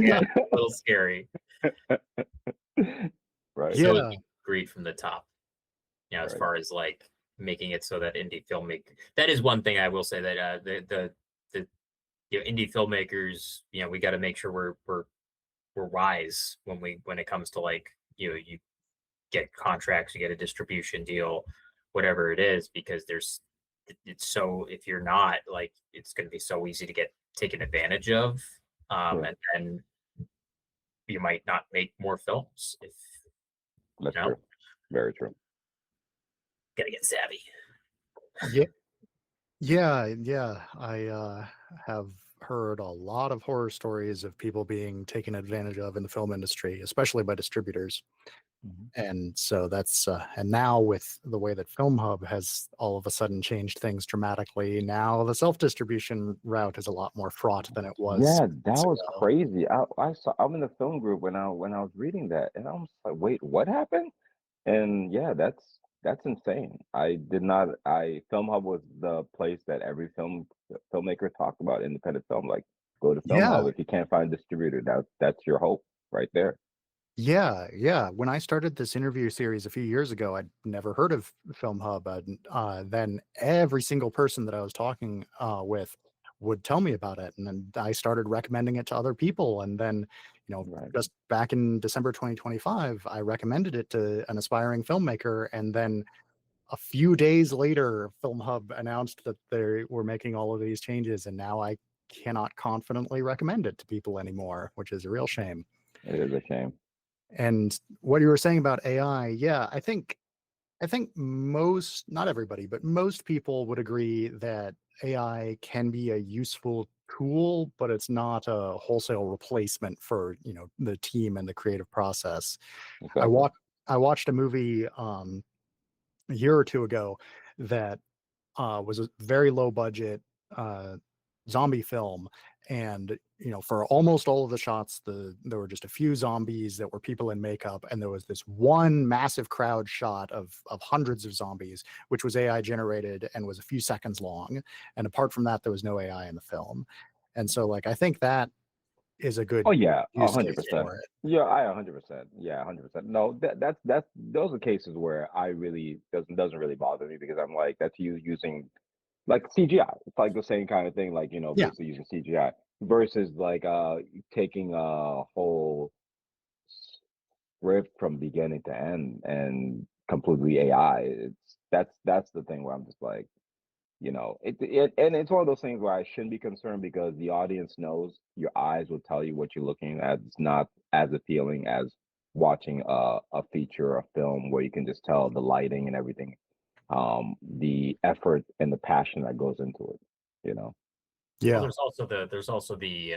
Speaker 2: Yeah, a little scary.
Speaker 3: Right.
Speaker 2: So
Speaker 1: Yeah.
Speaker 2: great from the top. As
Speaker 3: Right.
Speaker 2: far as like making it so that indie filmmaker, that is one thing I will say that the indie filmmakers, we got to make sure we're we're wise when it comes to like you get contracts, you get a distribution deal, whatever it is, because it's so if you're not like it's going to be so easy to get taken advantage of,
Speaker 3: True.
Speaker 2: and then you might not make more films if you
Speaker 3: That's
Speaker 2: know
Speaker 3: true. Very true.
Speaker 2: gotta get savvy.
Speaker 1: Yeah, yeah. I have heard a lot of horror stories of people being taken advantage of in the film industry, especially by distributors.
Speaker 3: Mhm.
Speaker 1: And so that's and now with the way that Film Hub has all of a sudden changed things dramatically, now the self-distribution route is a lot more fraught than it was
Speaker 3: Yeah, that
Speaker 1: months
Speaker 3: was
Speaker 1: ago.
Speaker 3: crazy. I saw I'm in the film group when I was reading that, and I was like, wait, what happened? And yeah, that's insane. I did not. I Film Hub was the place that every filmmaker talked about independent film. Like, go to Film
Speaker 1: Yeah,
Speaker 3: Hub if you can't find a distributor. That's your hope right there.
Speaker 1: yeah. When I started this interview series a few years ago, I'd never heard of Film Hub. And then every single person that I was talking with would tell me about it. And then I started recommending it to other people. And then,
Speaker 3: Right.
Speaker 1: just back in December 2025, I recommended it to an aspiring filmmaker. And then a few days later, Film Hub announced that they were making all of these changes. And now I cannot confidently recommend it to people anymore, which is a real shame.
Speaker 3: It is a shame.
Speaker 1: And what you were saying about AI, yeah, I think most, not everybody, but most people would agree that AI can be a useful tool, but it's not a wholesale replacement for, the team and the creative process. I
Speaker 3: Exactly.
Speaker 1: watched I watched a movie a year or two ago that was a very low budget uh, zombie film, and for almost all of the shots, there were just a few zombies that were people in makeup, and there was this one massive crowd shot of hundreds of zombies, which was AI generated and was a few seconds long. And apart from that, there was no AI in the film. And so, like, I think that is a
Speaker 3: Oh
Speaker 1: good
Speaker 3: yeah, a
Speaker 1: use
Speaker 3: hundred
Speaker 1: case
Speaker 3: percent.
Speaker 1: for it.
Speaker 3: Yeah, I 100%. Yeah, 100%. No, that's those are cases where I really doesn't really bother me because I'm like that's you using like CGI. It's like the same kind of thing, like
Speaker 1: Yeah,
Speaker 3: basically using CGI versus like taking a whole script from beginning to end and completely AI. That's the thing where I'm just like and it's one of those things where I shouldn't be concerned because the audience knows your eyes will tell you what you're looking at. It's not as appealing as watching a feature, a film where you can just tell the lighting and everything, the effort and the passion that goes into it, you know.
Speaker 2: Well,
Speaker 1: yeah.
Speaker 2: there's also the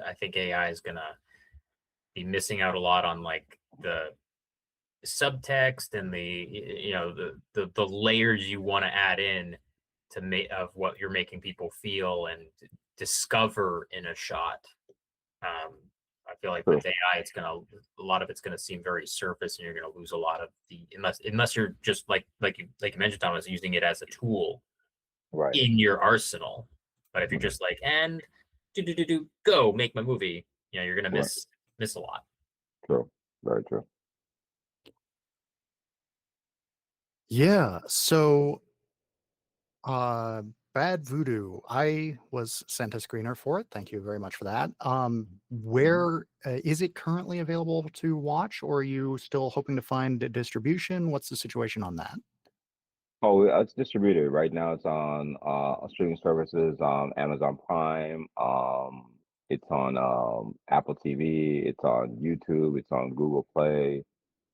Speaker 2: I think AI is gonna be missing out a lot on like the subtext and the layers you want to add in to make of what you're making people feel and discover in a shot. Um, I feel like
Speaker 3: True.
Speaker 2: with AI, a lot of it's gonna seem very surface, and you're gonna lose a lot of the unless you're just like you mentioned, Thomas, using it as a tool
Speaker 3: Right.
Speaker 2: in your arsenal. But if you're
Speaker 3: Mhm.
Speaker 2: just like and go make my movie, you're gonna
Speaker 3: Right.
Speaker 2: miss a lot.
Speaker 3: True. Very true.
Speaker 1: Yeah. So Uh, Bad Voodoo. I was sent a screener for it. Thank you very much for that.
Speaker 3: Mhm.
Speaker 1: Where is it currently available to watch, or are you still hoping to find a distribution? What's the situation on that?
Speaker 3: Oh, it's distributed right now. It's on streaming services, Amazon Prime. It's on Apple TV. It's on YouTube. It's on Google Play.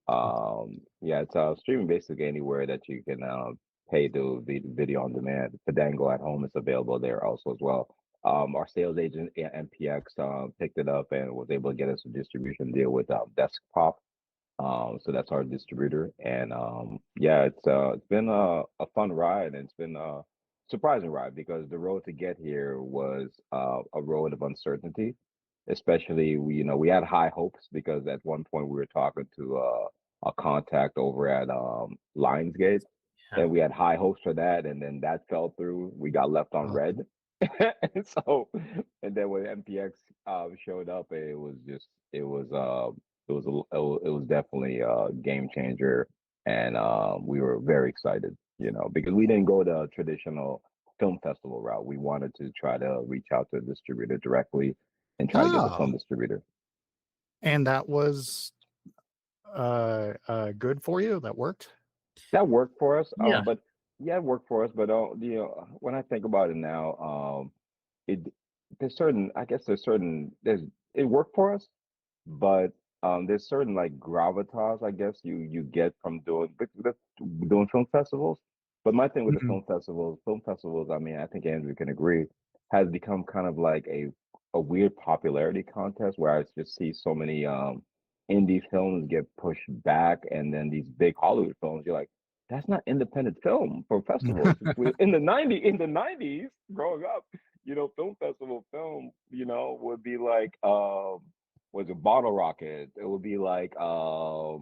Speaker 3: Yeah, it's streaming basically anywhere that you can pay to video on demand. Fandango at home is available there also as well. Our sales agent MPX picked it up and was able to get us a distribution deal with Desktop. So that's our distributor, and yeah, it's been a fun ride, and it's been a surprising ride because the road to get here was a road of uncertainty. Especially, we had high hopes because at one point we were talking to a contact over at Lionsgate,
Speaker 2: Yeah.
Speaker 3: and we had high hopes for that, and then that fell through. We got left on
Speaker 1: Uh,
Speaker 3: red, and so, and then when MPX showed up, it was definitely a game changer, and we were very excited, because we didn't go the traditional film festival route. We wanted to try to reach out to a distributor directly and try to get the
Speaker 1: oh,
Speaker 3: film distributor.
Speaker 1: And that was good for you? That worked?
Speaker 3: That worked for us.
Speaker 2: Yeah.
Speaker 3: But yeah, it worked for us. But when I think about it now, it there's certain I guess there's it worked for us, but there's certain like gravitas I guess you get from doing film festivals. But my thing with the
Speaker 1: Mhm.
Speaker 3: film festivals, I mean, I think Andrew can agree, has become kind of like a weird popularity contest where I just see so many indie films get pushed back, and then these big Hollywood films, you're like, that's not independent film for festivals. In the 90s, growing up, film festival film, would be like was a Bottle Rocket. It would be like a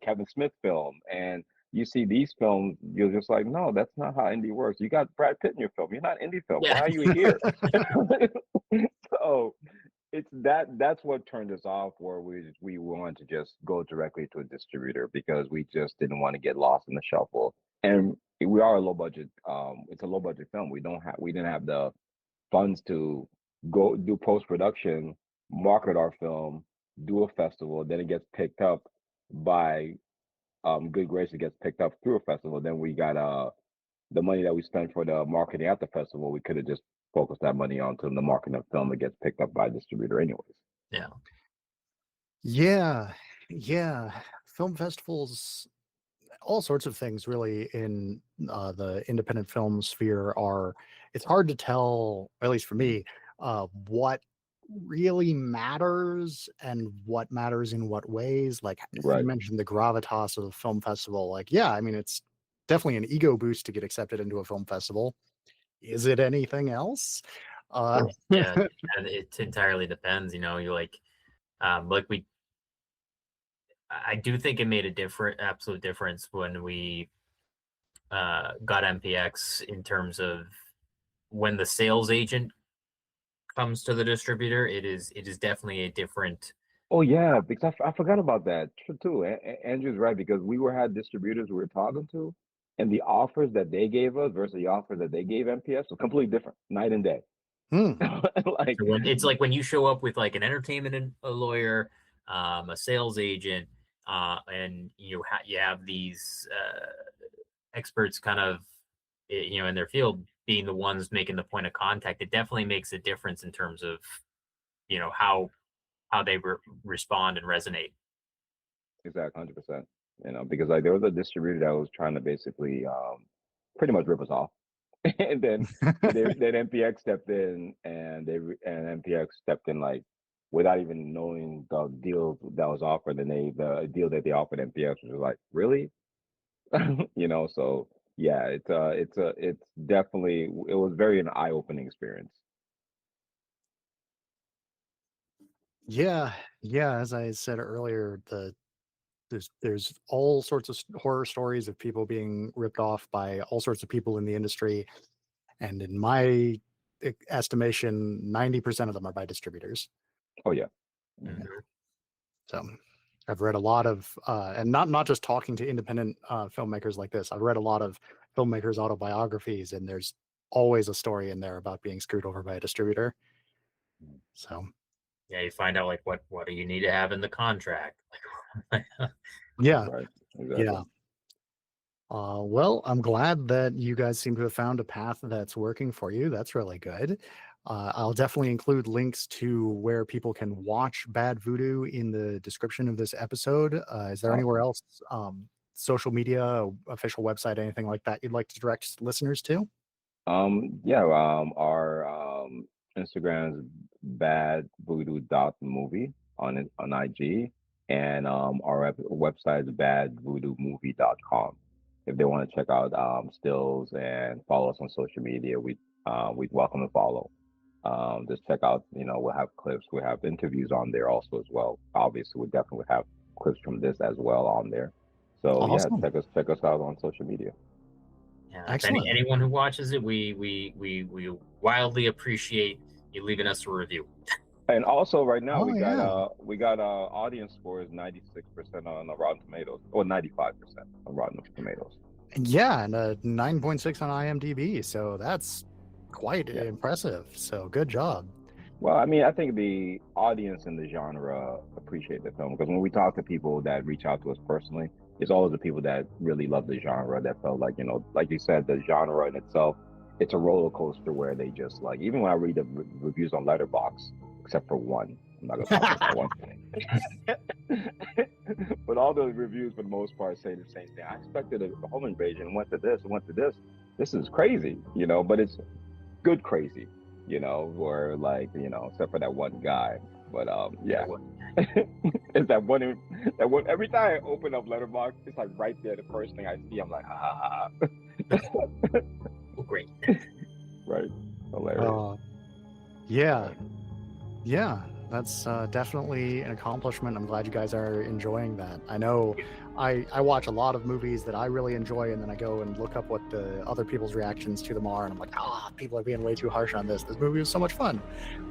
Speaker 3: Kevin Smith film. And you see these films, you're just like, no, that's not how indie works. You got Brad Pitt in your film. You're not indie film.
Speaker 2: Yeah.
Speaker 3: Why are you here? So that's what turned us off, where we wanted to just go directly to a distributor because we just didn't want to get lost in the shuffle. And we are a low budget, it's a low budget film. We didn't have the funds to go do post production, market our film, do a festival, then it gets picked up by good grace. It gets picked up through a festival. Then we got the money that we spent for the marketing at the festival. We could have just focused that money onto the marketing of film that gets picked up by a distributor, anyways.
Speaker 2: Yeah.
Speaker 1: Yeah, yeah. Film festivals, all sorts of things really in the independent film sphere are, it's hard to tell, at least for me, what really matters and what matters in what ways. Like you
Speaker 3: Right.
Speaker 1: mentioned the gravitas of the film festival. Like, yeah, I mean, it's definitely an ego boost to get accepted into a film festival. Is it anything else? Uh,
Speaker 2: Yeah. And it entirely depends. You like I do think it made a absolute difference when we got MPX in terms of when the sales agent comes to the distributor. It is definitely a different.
Speaker 3: Oh yeah, because I forgot about that. True too. Andrew's right, because had distributors we were talking to, and the offers that they gave us versus the offers that they gave MPS was completely different, night and day.
Speaker 1: hmm.
Speaker 3: Like,
Speaker 2: So when it's like when you show up with like an entertainment a lawyer, a sales agent, and you have these experts kind of in their field being the ones making the point of contact. It definitely makes a difference in terms of how they respond and resonate.
Speaker 3: exactly, 100%. Because like there was a distributor that was trying to basically pretty much rip us off, and then MPX stepped in, and MPX stepped in like without even knowing the deal that was offered, and the deal that they offered MPX was like, really? So yeah, it's definitely, it was very an eye-opening experience.
Speaker 1: Yeah, yeah. As I said earlier, there's all sorts of horror stories of people being ripped off by all sorts of people in the industry, and in my estimation, 90% of them are by distributors.
Speaker 3: Oh yeah.
Speaker 1: Yeah.
Speaker 2: Mhm.
Speaker 1: So I've read a lot of, and not just talking to independent filmmakers like this. I've read a lot of filmmakers' autobiographies, and there's always a story in there about being screwed over by a distributor. So
Speaker 2: Yeah, you find out like what do you need to have in the contract?
Speaker 1: yeah,
Speaker 3: Right.
Speaker 1: yeah.
Speaker 3: Exactly.
Speaker 1: Well, I'm glad that you guys seem to have found a path that's working for you. That's really good. I'll definitely include links to where people can watch Bad Voodoo in the description of this episode. Is there anywhere
Speaker 3: Awesome.
Speaker 1: else, social media, official website, anything like that you'd like to direct listeners to?
Speaker 3: Yeah, our Instagram is badvoodoo.movie on IG, and our website is badvoodoomovie.com. If they want to check out stills and follow us on social media, we'd welcome to follow. Just check out, we'll have clips, we have interviews on there also as well. Obviously, we definitely have clips from this as well on there. So yeah,
Speaker 1: Awesome.
Speaker 3: check us out on social media.
Speaker 2: Yeah, if
Speaker 1: Excellent.
Speaker 2: anyone who watches it, we wildly appreciate you leaving us a review.
Speaker 3: And also, right now
Speaker 1: Oh yeah.
Speaker 3: we got audience scores 96% on Rotten Tomatoes, or 95% on Rotten Tomatoes.
Speaker 1: Yeah, and a 9.6 on IMDb. So that's quite
Speaker 3: Yeah,
Speaker 1: impressive. So good job.
Speaker 3: Well, I mean, I think the audience in the genre appreciate the film because when we talk to people that reach out to us personally, it's always the people that really love the genre that felt like, like you said, the genre in itself, it's a roller coaster where they just like, even when I read the reviews on Letterboxd, except for one, I'm not gonna talk about that one. But all the reviews for the most part say the same thing. I expected a home invasion, went to this, went to this. This is crazy, but it's good crazy, or like, except for that one guy. But yeah. It's that one every time I open up Letterboxd, it's like right there, the first thing I see, I'm like, ha ha ha.
Speaker 2: Oh, great.
Speaker 3: Right. Hilarious.
Speaker 1: Yeah. Yeah, that's definitely an accomplishment. I'm glad you guys are enjoying that. I know I watch a lot of movies that I really enjoy, and then I go and look up what the other people's reactions to them are, and I'm like, people are being way too harsh on this. This movie was so much fun.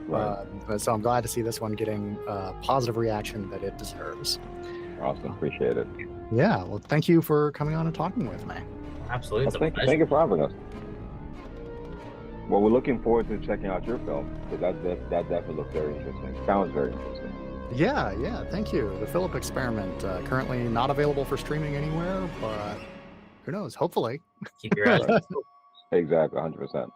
Speaker 3: Right.
Speaker 1: So I'm glad to see this one getting positive reaction that it deserves.
Speaker 3: Awesome. Appreciate it.
Speaker 1: Yeah, well, thank you for coming on and talking with me.
Speaker 2: Absolutely. It's a
Speaker 3: Thank
Speaker 2: pleasure.
Speaker 3: you for having us. Well, we're looking forward to checking out your film because that definitely looks very interesting. Sounds very interesting.
Speaker 1: Yeah, thank you. The Philip Experiment, currently not available for streaming anywhere, but who knows? Hopefully.
Speaker 2: Keep your eyes.
Speaker 3: Exactly, 100%.